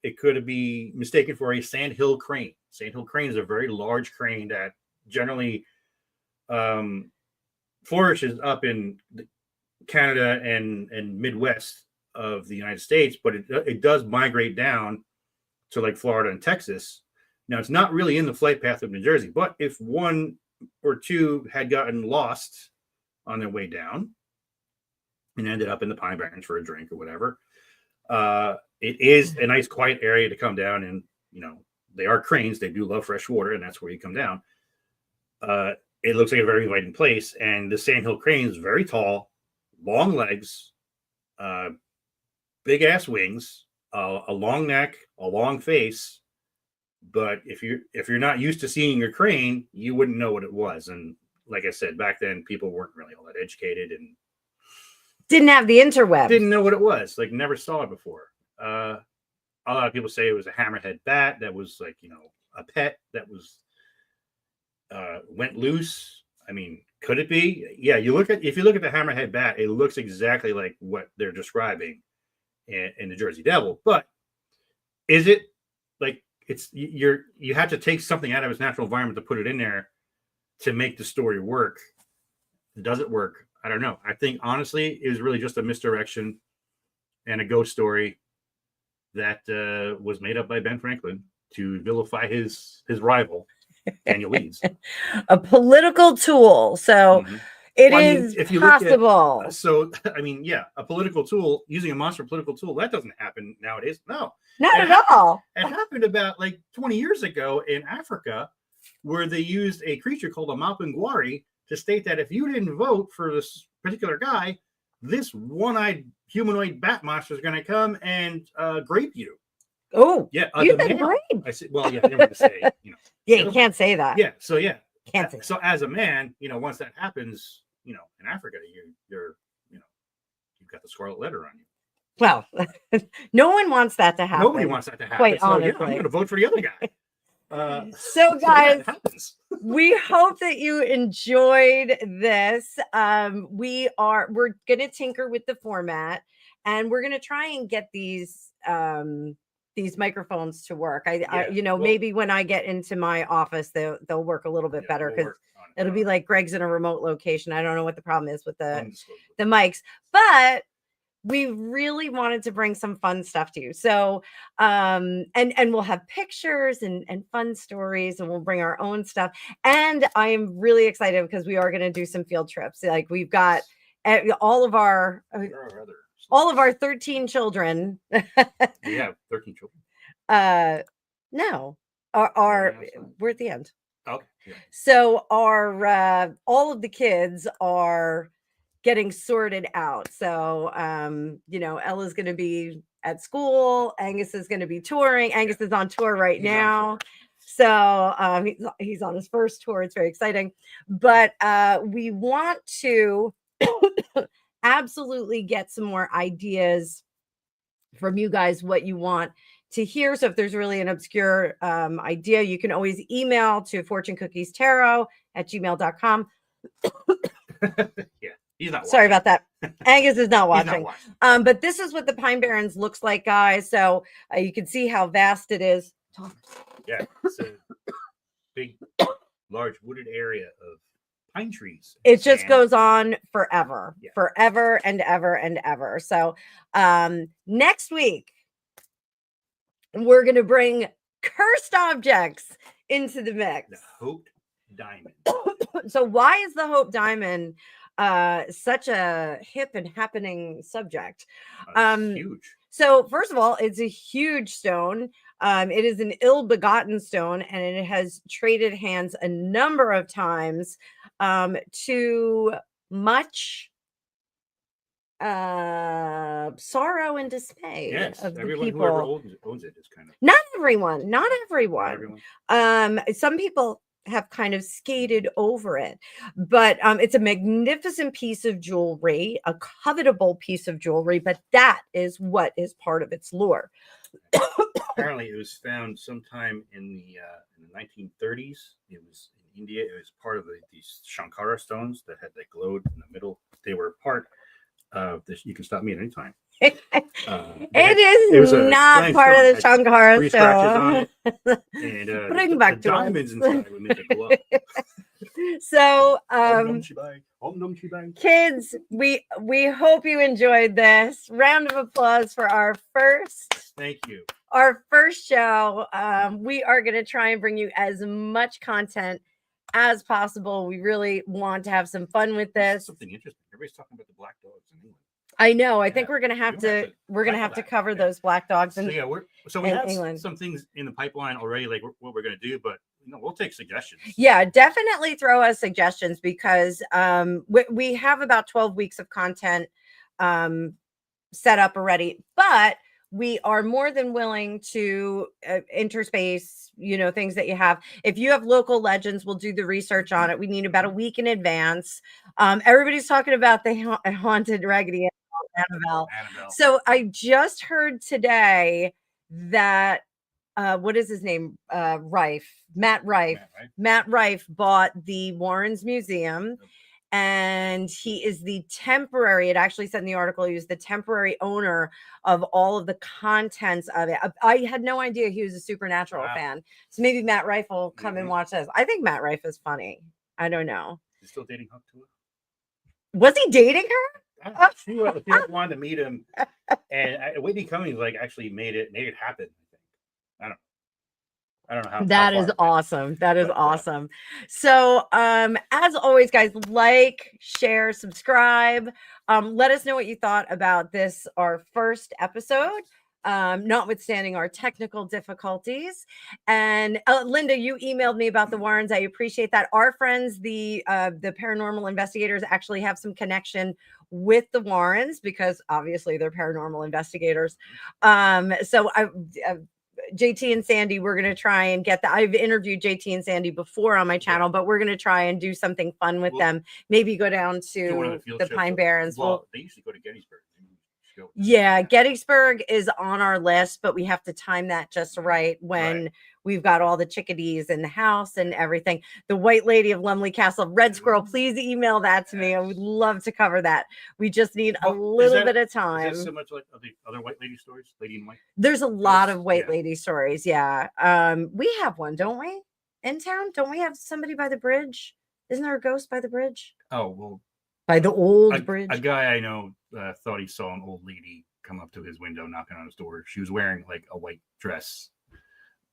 it could be mistaken for a sandhill crane. Sandhill crane is a very large crane that generally flourishes up in Canada and Midwest of the United States, but it does migrate down to Florida and Texas. Now, it's not really in the flight path of New Jersey, but if one or two had gotten lost on their way down and ended up in the Pine Barrens for a drink or whatever. It is a nice quiet area to come down, and they are cranes. They do love fresh water, and that's where you come down. It looks like a very inviting place, and the sandhill crane is very tall, long legs, big ass wings, a long neck, a long face. But if you're not used to seeing your crane, you wouldn't know what it was. And like I said, back then people weren't really all that educated and didn't have the interweb. Didn't know what it was. Like never saw it before. A lot of people say it was a hammerhead bat that was like a pet that was went loose. I mean, could it be? Yeah, if you look at the hammerhead bat, it looks exactly like what they're describing in the Jersey Devil. But is it like you have to take something out of its natural environment to put it in there to make the story work? Does it work? I don't know. I think honestly, it was really just a misdirection and a ghost story that was made up by Ben Franklin to vilify his rival, Daniel Leeds. A political tool. So it is if you possible. Look at, a political tool, using a monster political tool, that doesn't happen nowadays. No. Not at all. It happened about like 20 years ago in Africa, where they used a creature called a mapungwari to state that if you didn't vote for this particular guy, this one-eyed humanoid bat monster is going to come and grape you. Oh, yeah, you said grape. I said, well, yeah, I didn't want to say, Yeah, you can't say that. Yeah, so yeah, can't say. So as a man, once that happens, in Africa, you're you've got the scarlet letter on you. Well, no one wants that to happen. Nobody wants that to happen. Quite so, honestly, yeah, I'm going to vote for the other guy. So guys, yeah, we hope that you enjoyed this. We're going to tinker with the format, and we're going to try and get these microphones to work. Maybe when I get into my office, they'll work a little bit better, because it'll be like Greg's in a remote location. I don't know what the problem is with the mics, but we really wanted to bring some fun stuff to you. So, and we'll have pictures and fun stories, and we'll bring our own stuff. And I am really excited because we are going to do some field trips. Like we've got all of our 13 children. We have 13 children. No, we're at the end. Okay. Yeah. So our all of the kids are getting sorted out. So Ella's going to be at school. Angus is going to be touring. Angus is on tour right now. So he's on his first tour. It's very exciting. But we want to absolutely get some more ideas from you guys, what you want to hear. So if there's really an obscure idea, you can always email to fortunecookiestarot@gmail.com. Yeah. He's not Sorry about that. Angus is not watching. Not watching. But this is what the Pine Barrens looks like, guys. So you can see how vast it is. Yeah, it's a big, large wooded area of pine trees. It just goes on forever, Yeah. forever and ever and ever. So next week, we're going to bring cursed objects into the mix. The Hope Diamond. So why is the Hope Diamond such a hip and happening subject? Huge. So first of all, it's a huge stone. It is an ill-begotten stone, and it has traded hands a number of times to much sorrow and dismay of the everyone people. Whoever owns it is kind of Not everyone. Some people have kind of skated over it, but it's a magnificent piece of jewelry, a covetable piece of jewelry, but that is what is part of its lore. Apparently it was found sometime in the 1930s. It was in India. It was part of these Shankara stones that had that glowed in the middle. They were part of this. You can stop me at any time. It is not part of the Shankara stone. And bring back the diamonds inside would make it glow. So kids, we hope you enjoyed this. Round of applause for our first. Thank you. Our first show. We are going to try and bring you as much content as possible. We really want to have some fun with this. Something interesting. Everybody's talking about the black dogs in England. I know. I Yeah, think we're gonna have we have to. to We're gonna tackle have to that. cover Yeah. those black dogs. So And yeah, we in have England. some things in the pipeline already, like what we're gonna do, but we'll take suggestions. yeah, definitely throw us suggestions because we have about 12 weeks of content set up already, but we are more than willing to interspace, things that you have. If you have local legends, we'll do the research on it. We need about a week in advance. Everybody's talking about the haunted raggedy Annabelle. So I just heard today that what is his name? Rife, Matt Rife. Matt Rife bought the Warrens Museum. And he is the temporary, it actually said in the article, he was the temporary owner of all of the contents of it. I had no idea he was a Supernatural fan. So maybe Matt Rife will come and watch this. I think Matt Rife is funny. I don't know. He's still dating Huck to it? Was he dating her? She wanted to meet him, and Whitney Cummings actually made it happen. I don't know how. That is awesome. That is awesome. So, as always, guys, like, share, subscribe. Let us know what you thought about this, our first episode, notwithstanding our technical difficulties. And Linda, you emailed me about the Warrens. I appreciate that. Our friends, the paranormal investigators, actually have some connection with the Warrens because obviously they're paranormal investigators. So JT and Sandy, we're going to try and get that. I've interviewed JT and Sandy before on my channel, but we're going to try and do something fun with them. Maybe go down to the Pine Barrens. Well, they usually go to Gettysburg. Yeah, Gettysburg is on our list, but we have to time that just right when we've got all the chickadees in the house and everything. The White Lady of Lumley Castle, Red Squirrel, please email that to me. I would love to cover that. We just need a little bit of time. Is that so much like the other White Lady stories, Lady in White? There's a lot of White Lady stories. Yeah. We have one, don't we? In town? Don't we have somebody by the bridge? Isn't there a ghost by the bridge? Oh, well. By the old bridge. A guy I know thought he saw an old lady come up to his window, knocking on his door. She was wearing a white dress,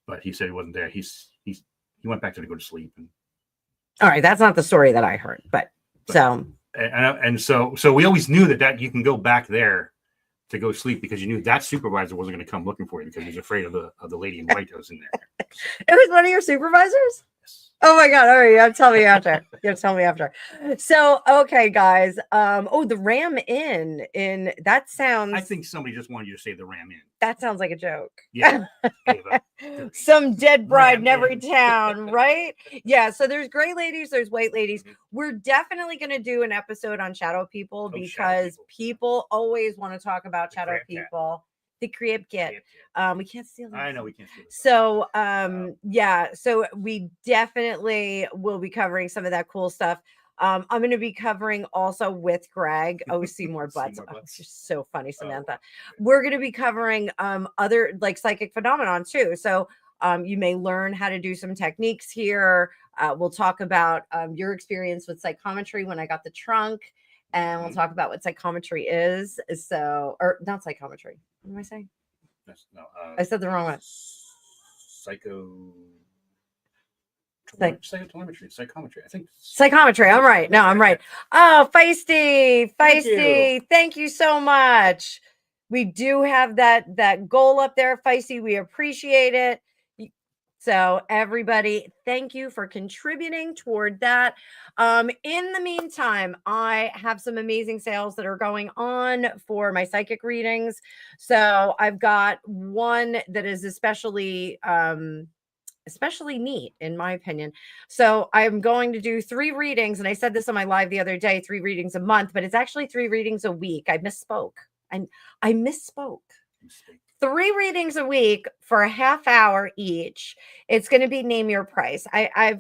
but he said he wasn't there. He went back to go to sleep. All right, that's not the story that I heard, but so we always knew that you can go back there to go sleep because you knew that supervisor wasn't going to come looking for you because he was afraid of the lady in white that was in there. It was one of your supervisors? Oh my God. All right. You have to tell me after. So, okay, guys. The Ram Inn that sounds. I think somebody just wanted you to say the Ram Inn. That sounds like a joke. Yeah. Some dead bride in every town, right? Yeah. So there's gray ladies, there's white ladies. We're definitely going to do an episode on shadow people because people always want to talk about shadow people. The Cryptid. We can't steal them. I know we can't steal them. So so we definitely will be covering some of that cool stuff. I'm going to be covering also with Greg. Oh, Seymour Butts. It's just so funny, Samantha. We're going to be covering other psychic phenomenon too. So you may learn how to do some techniques here. We'll talk about your experience with psychometry when I got the trunk. And we'll talk about what psychometry is. Or not psychometry. What am I saying? I said the wrong one. Psychometry. I think psychometry. I'm right. No, I'm right. Oh, feisty. Thank you so much. We do have that goal up there, feisty. We appreciate it. So everybody, thank you for contributing toward that. In the meantime, I have some amazing sales that are going on for my psychic readings. So I've got one that is especially neat in my opinion. So I'm going to do 3 readings. And I said this on my live the other day, 3 readings a month, but it's actually 3 readings a week. I misspoke. I misspoke. 3 readings a week for a half hour each. It's going to be name your price. I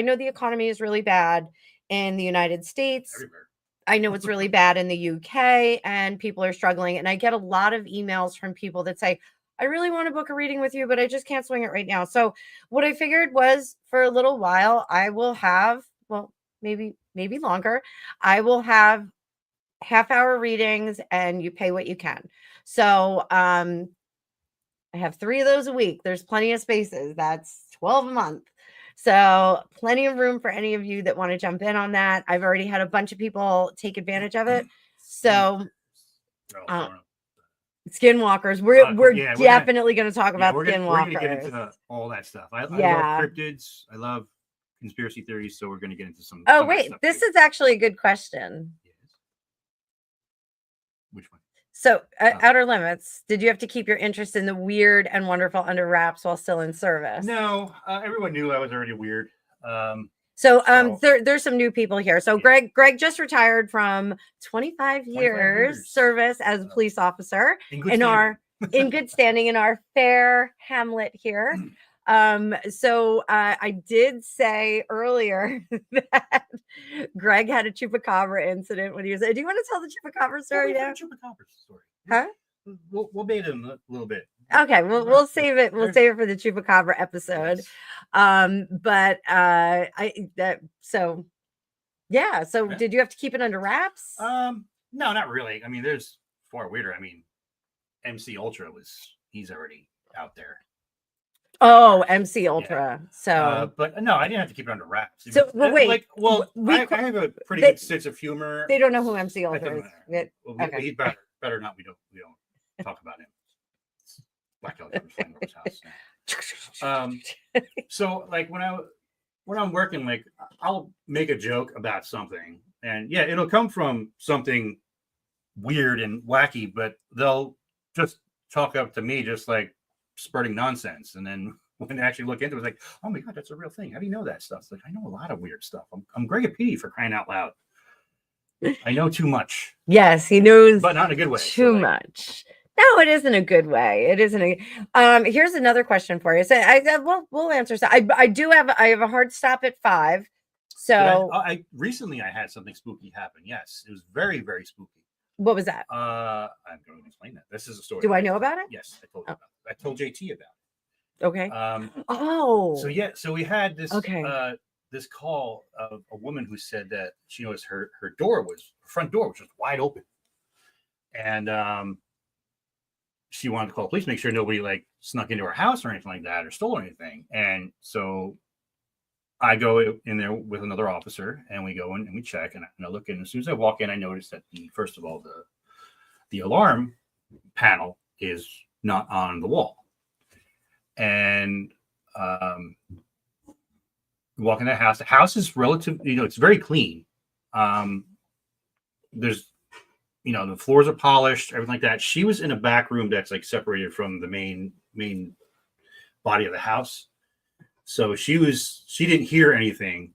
know the economy is really bad in the United States. Everywhere. I know it's really bad in the UK and people are struggling. And I get a lot of emails from people that say, I really want to book a reading with you, but I just can't swing it right now. So what I figured was for a little while, I will have, maybe longer. I will have half-hour readings and you pay what you can. So I have 3 of those a week. There's plenty of spaces. That's 12 a month. So plenty of room for any of you that want to jump in on that. I've already had a bunch of people take advantage of it. So uh, skinwalkers, we're yeah, definitely going to talk about we're gonna get skinwalkers. into all that stuff. I love Yeah. cryptids. I love conspiracy theories. So we're gonna get into some. Oh, some of that wait, stuff this too. is actually a good question. Yes. Which one? So, Outer Limits, did you have to keep your interest in the weird and wonderful under wraps while still in service? No, everyone knew I was already weird. So, So- there's some new people here. So, Yeah. Greg just retired from 25 years service as a police officer in good standing in our fair hamlet here. So I did say earlier that Greg had a chupacabra incident when he was. Do you want to tell the chupacabra story now? Chupacabra story. Huh? We'll bait it a little bit. Okay, we'll save it. We'll save it for the chupacabra episode. Yes. So yeah. So did you have to keep it under wraps? No, not really. I mean, there's far weirder. I mean, MC Ultra he's already out there. Oh, MC Ultra. So, but no, I didn't have to keep it under wraps. So, well, wait. I have a pretty good sense of humor. They don't know who MC Ultra is. Okay. He's better not. We don't talk about him. Black helicopter flying over his house. So like when I'm working, like I'll make a joke about something, and yeah, it'll come from something weird and wacky, but they'll just talk up to me just like spurting nonsense, and then when they actually look into it, it's like, oh my god, that's a real thing. How do you know that stuff? It's like, I know a lot of weird stuff. I'm Gregopedia, for crying out loud. I know too much. Yes, he knows, but not in a good way. Too much. No, it isn't a good way. It isn't a. Here's another question for you. So we'll answer. So I have a hard stop at 5. So I recently had something spooky happen. Yes, it was very, very spooky. What was that? I'm going to explain that. This is a story. Do I know about it? Yes, I told you about it. I told JT about it. Okay. So we had this this call of a woman who said that she noticed her front door was just wide open, and she wanted to call the police, make sure nobody like snuck into her house or anything like that or stole anything. And so I go in there with another officer, and we go in and we check, and I look in. As soon as I walk in, I notice that first of all the alarm panel is not on the wall, and walk in the house. The house is relatively, it's very clean. There's, the floors are polished, everything like that. She was in a back room that's like separated from the main body of the house. So she didn't hear anything,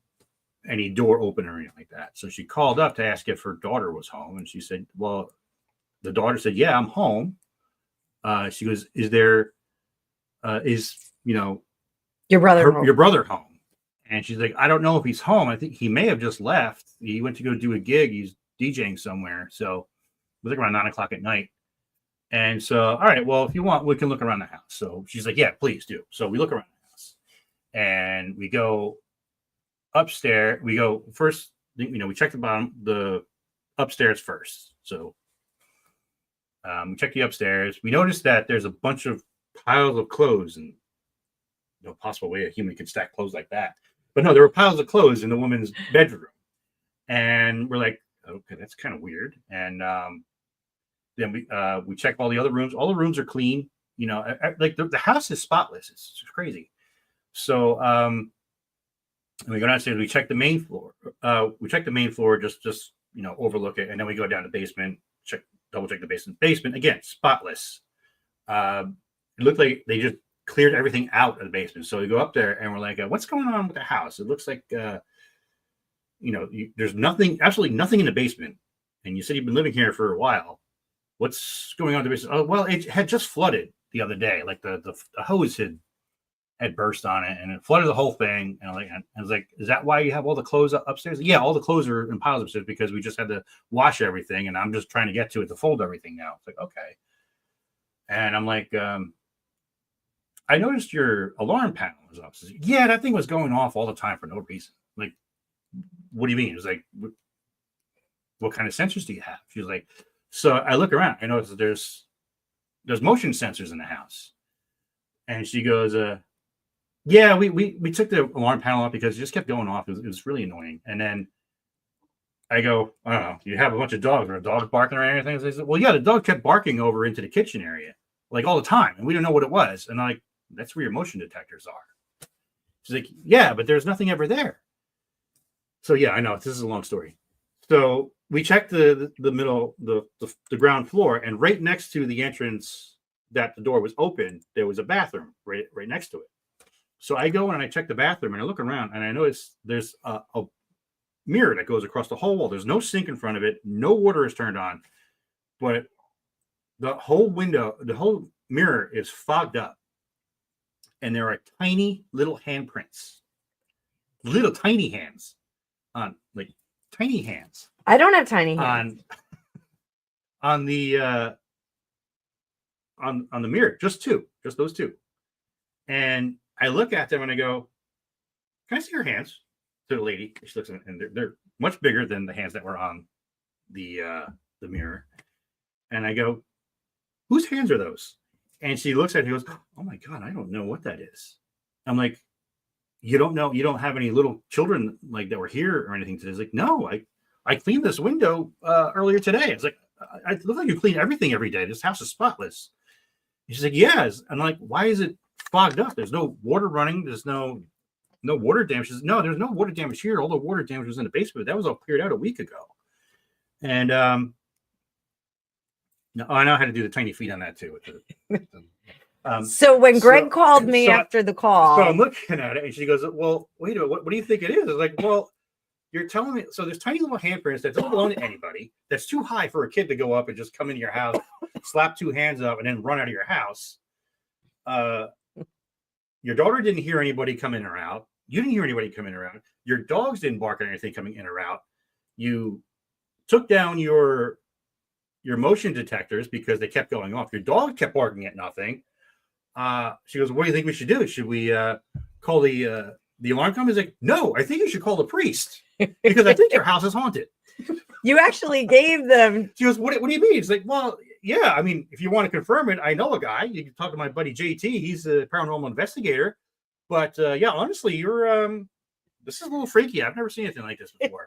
any door open or anything like that. So she called up to ask if her daughter was home. And she said, well, the daughter said, yeah, I'm home. She goes, your brother home? And she's like, I don't know if he's home. I think he may have just left. He went to go do a gig. He's DJing somewhere. So it was like around 9:00 at night. And so, all right, well, if you want, we can look around the house. So she's like, yeah, please do. So we look around the house, and we go upstairs. We go first, we check the upstairs first. So we check the upstairs. We notice that there's a bunch of piles of clothes, and no possible way a human could stack clothes like that. But no, there were piles of clothes in the woman's bedroom. And we're like, okay, that's kind of weird. And then we check all the other rooms. All the rooms are clean. Like the house is spotless. It's crazy. So we go downstairs. We check the main floor. Just overlook it, and then we go down to the basement. Double check the basement. Basement again, spotless. It looked like they just cleared everything out of the basement. So we go up there, and we're like, what's going on with the house? It looks like there's absolutely nothing in the basement. And you said you've been living here for a while. What's going on in the basement? Oh, well, it had just flooded the other day. Like the hose had burst on it, and it flooded the whole thing. And I was like, is that why you have all the clothes upstairs? Yeah, all the clothes are in piles upstairs because we just had to wash everything, and I'm just trying to get to it to fold everything now. It's like, okay. And I'm like, I noticed your alarm panel was up. Says, yeah, that thing was going off all the time for no reason. Like, what do you mean? It was like, what kind of sensors do you have? She was like, so I look around. I notice that there's motion sensors in the house. And she goes, Yeah, we took the alarm panel off because it just kept going off. It was really annoying. And then I go, I don't know, you have a bunch of dogs or a dog barking or anything? They said, well, yeah, the dog kept barking over into the kitchen area, like all the time. And we didn't know what it was. And I'm like, that's where your motion detectors are. She's like, yeah, but there's nothing ever there. So yeah, I know this is a long story. So we checked the middle, the ground floor, and right next to the entrance that the door was open, there was a bathroom right next to it. So I go and I check the bathroom and I look around and I notice there's a mirror that goes across the whole wall. There's no sink in front of it. No water is turned on, but the whole window, the whole mirror is fogged up. And there are tiny little handprints, little tiny hands on like tiny hands. I don't have tiny hands. On the mirror, just those two. And I look at them and I go, can I see your hands? To the lady. She looks at them and they're much bigger than the hands that were on the mirror. And I go, whose hands are those? And she looks at it and goes, oh my God, I don't know what that is. I'm like, you don't know, you don't have any little children like that were here or anything today? It's like, no, I cleaned this window earlier today. It's like, I look like you clean everything every day. This house is spotless. And she's like, yes. I'm like, why is it fogged up? There's no water running. There's no water damage. Says, no, there's no water damage here. All the water damage was in the basement. That was all cleared out a week ago. And I know how to do the tiny feet on that too. So when Greg called me after the call, so I'm looking at it and she goes, well, wait a minute, what do you think it is? I was like, well, you're telling me, so there's tiny little handprints that don't belong to anybody. That's too high for a kid to go up and just come into your house, slap two hands up, and then run out of your house. Your daughter didn't hear anybody come in or out. You didn't hear anybody come in or out. Your dogs didn't bark at anything coming in or out. You took down your motion detectors because they kept going off. Your dog kept barking at nothing. She goes, what do you think we should do? Should we call the alarm company? He's like, no, I think you should call the priest because I think your house is haunted. You actually gave them. She goes, what do you mean? He's like, well, yeah, I mean, if you want to confirm it, I know a guy. You can talk to my buddy JT. He's a paranormal investigator. But yeah, honestly, this is a little freaky. I've never seen anything like this before.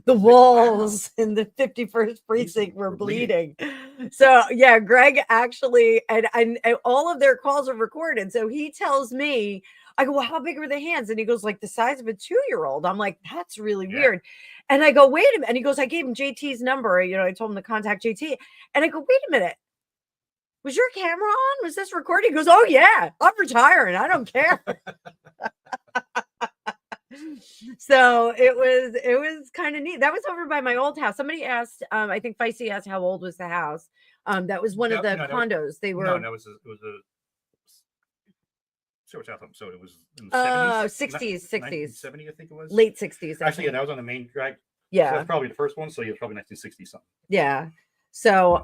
The walls in the 51st precinct were bleeding. So yeah, Greg actually, and all of their calls are recorded. So he tells me, I go, well, how big were the hands? And he goes, like the size of a 2-year-old. I'm like, that's really weird. And I go, wait a minute. And he goes, I gave him JT's number. I told him to contact JT. And I go, wait a minute. Was your camera on? Was this recording? He goes, oh yeah, I'm retiring. I don't care. So it was kind of neat. That was over by my old house. Somebody asked, I think Feisty asked how old was the house. That was one of the condos. They were it was a so it was in the 60s, 60s. 70, I think it was. Late 60s. Actually, yeah, that was on the main drag. Yeah. So that's probably the first one. So you're probably 1960 something. Yeah. So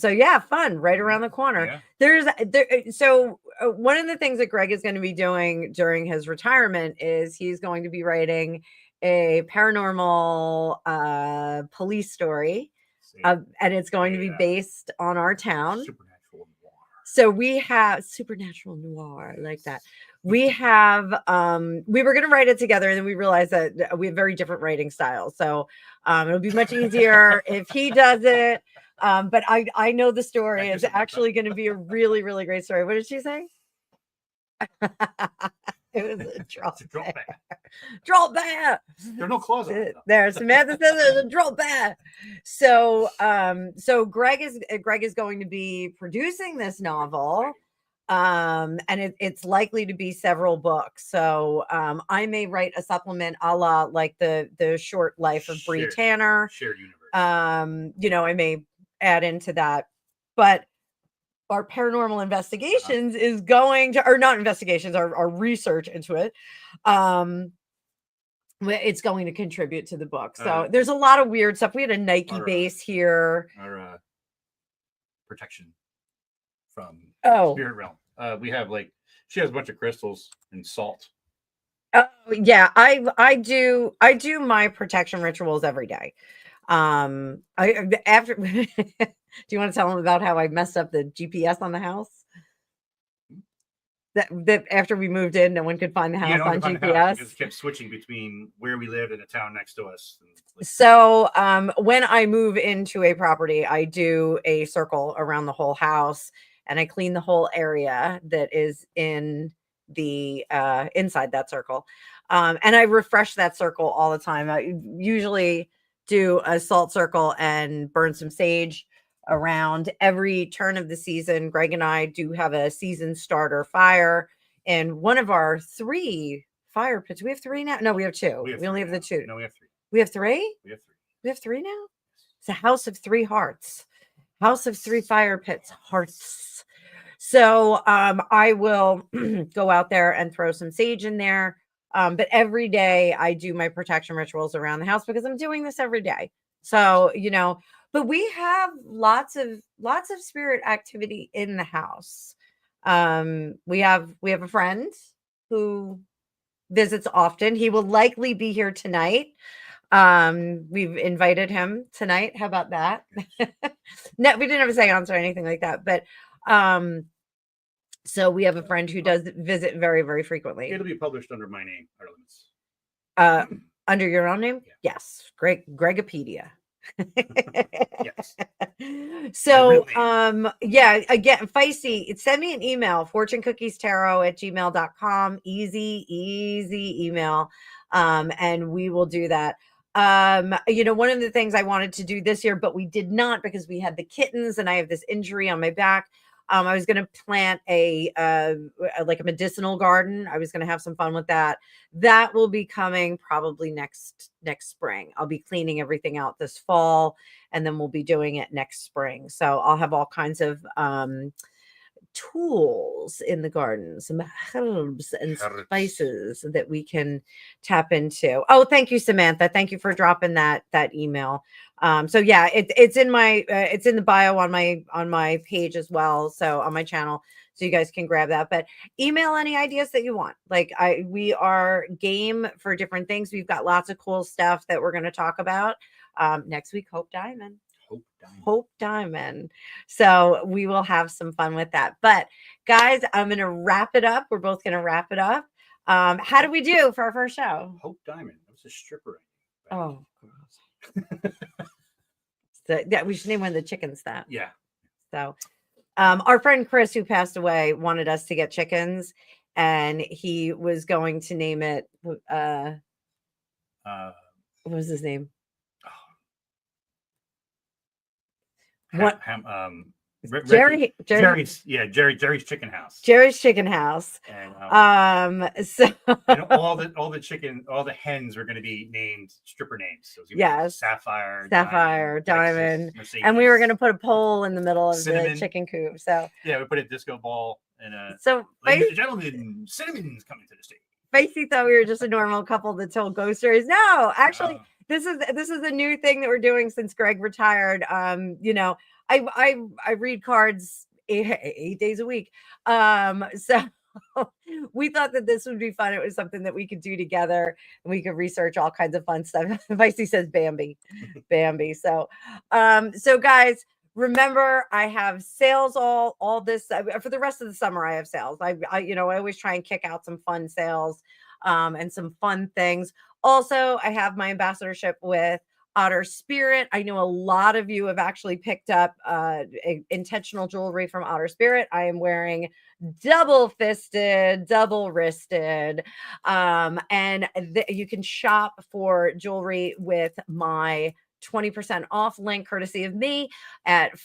yeah, fun right around the corner. Yeah. So one of the things that Greg is going to be doing during his retirement is he's going to be writing a paranormal police story, and it's going to be based on our town. Supernatural noir. So we have supernatural noir, like that. We have we were going to write it together, and then we realized that we have very different writing styles. So it'll be much easier if he does it. But I know the story. It's actually going to be a really, really great story. What did she say? It was a drop bear. Drop bear. There's no claws on it. There. Samantha says there's a drop bear. So Greg is going to be producing this novel. And it's likely to be several books. So I may write a supplement a la like the short life of Bree Tanner. Shared universe. I may add into that, but our paranormal investigations is going to, or not investigations, our research into it. It's going to contribute to the book. So there's a lot of weird stuff. We had a Nike base here. Our protection from spirit realm. We have she has a bunch of crystals and salt. Oh yeah, I do my protection rituals every day. Do you want to tell them about how I messed up the GPS on the house? that after we moved in, no one could find the house no on one could find the house GPS. because it kept switching between where we lived and the town next to us. So when I move into a property, I do a circle around the whole house and I clean the whole area that is in the inside that circle. And I refresh that circle all the time. I usually do a salt circle and burn some sage around every turn of the season. Greg and I do have a season starter fire in one of our 3 fire pits. We have 3 now. No, we have 2. We only have the 2. No, we have 3. We have 3? We have 3. We have 3 now? It's a house of 3 hearts. House of 3 fire pits, hearts. So I will go out there and throw some sage in there. But every day I do my protection rituals around the house because I'm doing this every day. So, but we have lots of spirit activity in the house. We have a friend who visits often. He will likely be here tonight. We've invited him tonight. How about that? No, we didn't have a seance or anything like that, but so we have a friend who does visit very, very frequently. It'll be published under my name, Outer Limits. Under your own name? Yeah. Yes. Gregopedia. Yes. So yeah, again, Feisty, send me an email, fortunecookiestarot@gmail.com. Easy email. And we will do that. One of the things I wanted to do this year, but we did not because we had the kittens and I have this injury on my back. I was going to plant a medicinal garden. I was going to have some fun with that. That will be coming probably next spring. I'll be cleaning everything out this fall and then we'll be doing it next spring. So I'll have all kinds of tools in the garden, some herbs and spices that we can tap into. Oh, thank you, Samantha. Thank you for dropping that email. So yeah, it's in my it's in the bio on my page as well. So on my channel, so you guys can grab that. But email any ideas that you want. We are game for different things. We've got lots of cool stuff that we're going to talk about next week. Hope Diamond. So we will have some fun with that. But guys, I'm going to wrap it up. We're both going to wrap it up. How did we do for our first show? Hope Diamond. That was a stripper. Oh, so, yeah, we should name one of the chickens that. Yeah. So our friend Chris, who passed away, wanted us to get chickens, and he was going to name it. What was his name? Jerry's Chicken House. Jerry's Chicken House. And, so and all the hens were going to be named stripper names. So yes, Sapphire, Diamond, Texas, and we were going to put a pole in the middle of the chicken coop. So yeah, we put a disco ball and ladies and gentlemen, Cinnamon's coming to the stage. Facey thought we were just a normal couple that told ghost stories. No, actually. This is a new thing that we're doing since Greg retired. I read cards 8 days a week. So we thought that this would be fun. It was something that we could do together and we could research all kinds of fun stuff. Vicey says Bambi. So guys, remember I have sales all this for the rest of the summer. I have sales. I always try and kick out some fun sales and some fun things. Also, I have my ambassadorship with Otter Spirit. I know a lot of you have actually picked up intentional jewelry from Otter Spirit. I am wearing double-fisted, double-wristed, and you can shop for jewelry with my 20% off link courtesy of me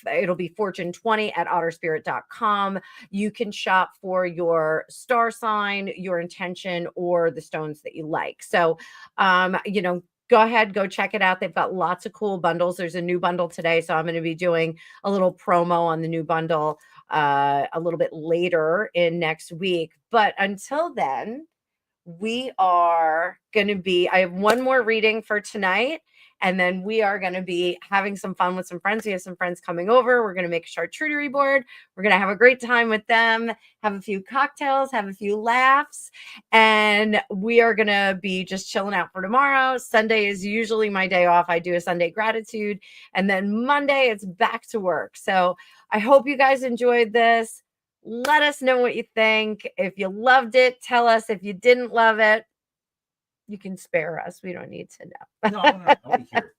it'll be fortune20 at otterspirit.com. You can shop for your star sign, your intention, or the stones that you like. So, go ahead, go check it out. They've got lots of cool bundles. There's a new bundle today. So I'm going to be doing a little promo on the new bundle a little bit later in next week. But until then, I have one more reading for tonight. And then we are going to be having some fun with some friends. We have some friends coming over. We're going to make a charcuterie board. We're going to have a great time with them, have a few cocktails, have a few laughs. And we are going to be just chilling out for tomorrow. Sunday is usually my day off. I do a Sunday gratitude. And then Monday, it's back to work. So I hope you guys enjoyed this. Let us know what you think. If you loved it, tell us. If you didn't love it, you can spare us. We don't need to know. No, I want to hear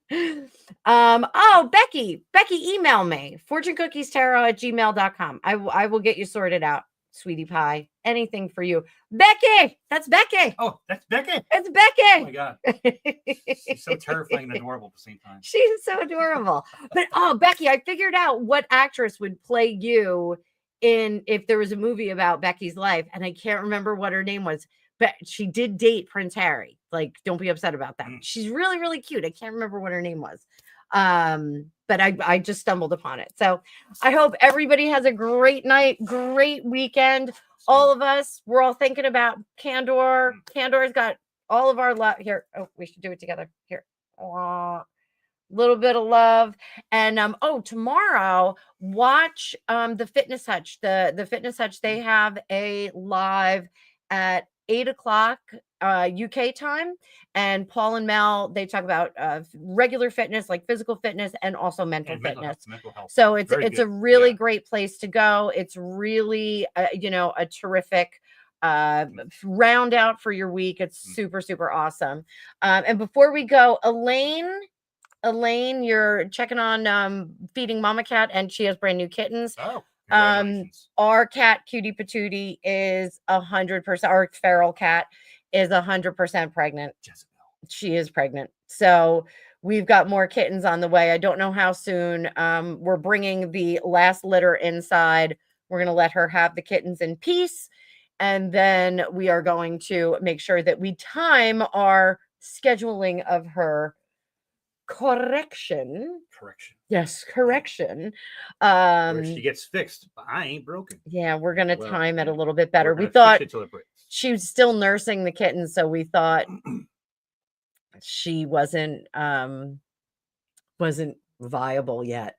it. Oh, Becky, email me, fortunecookiesterror@gmail.com. I will get you sorted out, sweetie pie. Anything for you. Becky, that's Becky. Oh, that's Becky. It's Oh Becky. my God. She's so terrifying and adorable at the same time. She's so adorable. But Becky, I figured out what actress would play you in if there was a movie about Becky's life, and I can't remember what her name was. But she did date Prince Harry. Like, don't be upset about that. She's really, really cute. I can't remember what her name was. But I just stumbled upon it. So I hope everybody has a great night, great weekend. All of us, we're all thinking about Candor. Candor's got all of our love here. Oh, we should do it together. Here. Little bit of love. And tomorrow, watch the Fitness Hutch. The Fitness Hutch, they have a live at 8:00 UK time, and Paul and Mel, they talk about regular fitness, like physical fitness, and also mental fitness. Mental health. So it's Very a good. really great place to go. It's really a terrific round out for your week. It's super, super awesome. And before we go, Elaine, you're checking on feeding Mama Cat, and she has brand new kittens. Oh. Our cat Cutie Patootie is 100%, our feral cat is 100% pregnant. Jezebel. She is pregnant. So we've got more kittens on the way. I don't know how soon. We're bringing the last litter inside. We're going to let her have the kittens in peace. And then we are going to make sure that we time our scheduling of her correction. Yes, correction. Where she gets fixed, but I ain't broken. Yeah, we're gonna time it a little bit better. We thought she was still nursing the kitten, so we thought she wasn't viable yet.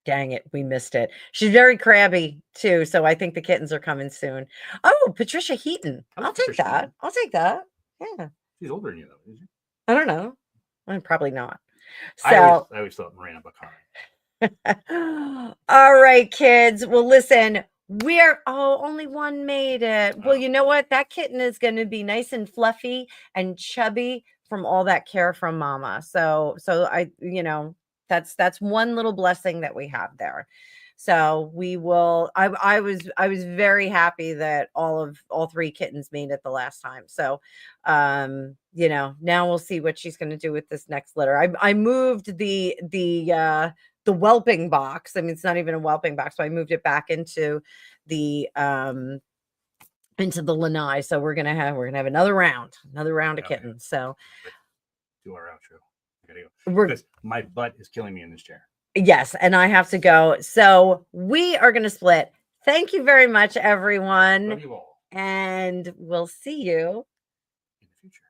Dang it, we missed it. She's very crabby too, so I think the kittens are coming soon. Oh, Patricia Heaton. I'll take that. I'll take that. Yeah. She's older than you though, isn't she? I don't know. Probably not. So I always thought Miranda Baccarat. All right, kids. Well, listen, only one made it. Well, you know what? That kitten is going to be nice and fluffy and chubby from all that care from Mama. So that's one little blessing that we have there. So we will. I was very happy that all three kittens made it the last time. So, now we'll see what she's going to do with this next litter. I moved the whelping box. I mean, it's not even a whelping box, so I moved it back into the lanai. So we're gonna have another round of kittens. So do our outro. I gotta go. Because my butt is killing me in this chair. Yes, and I have to go. So we are going to split. Thank you very much, everyone. Love you all. And we'll see you In the future.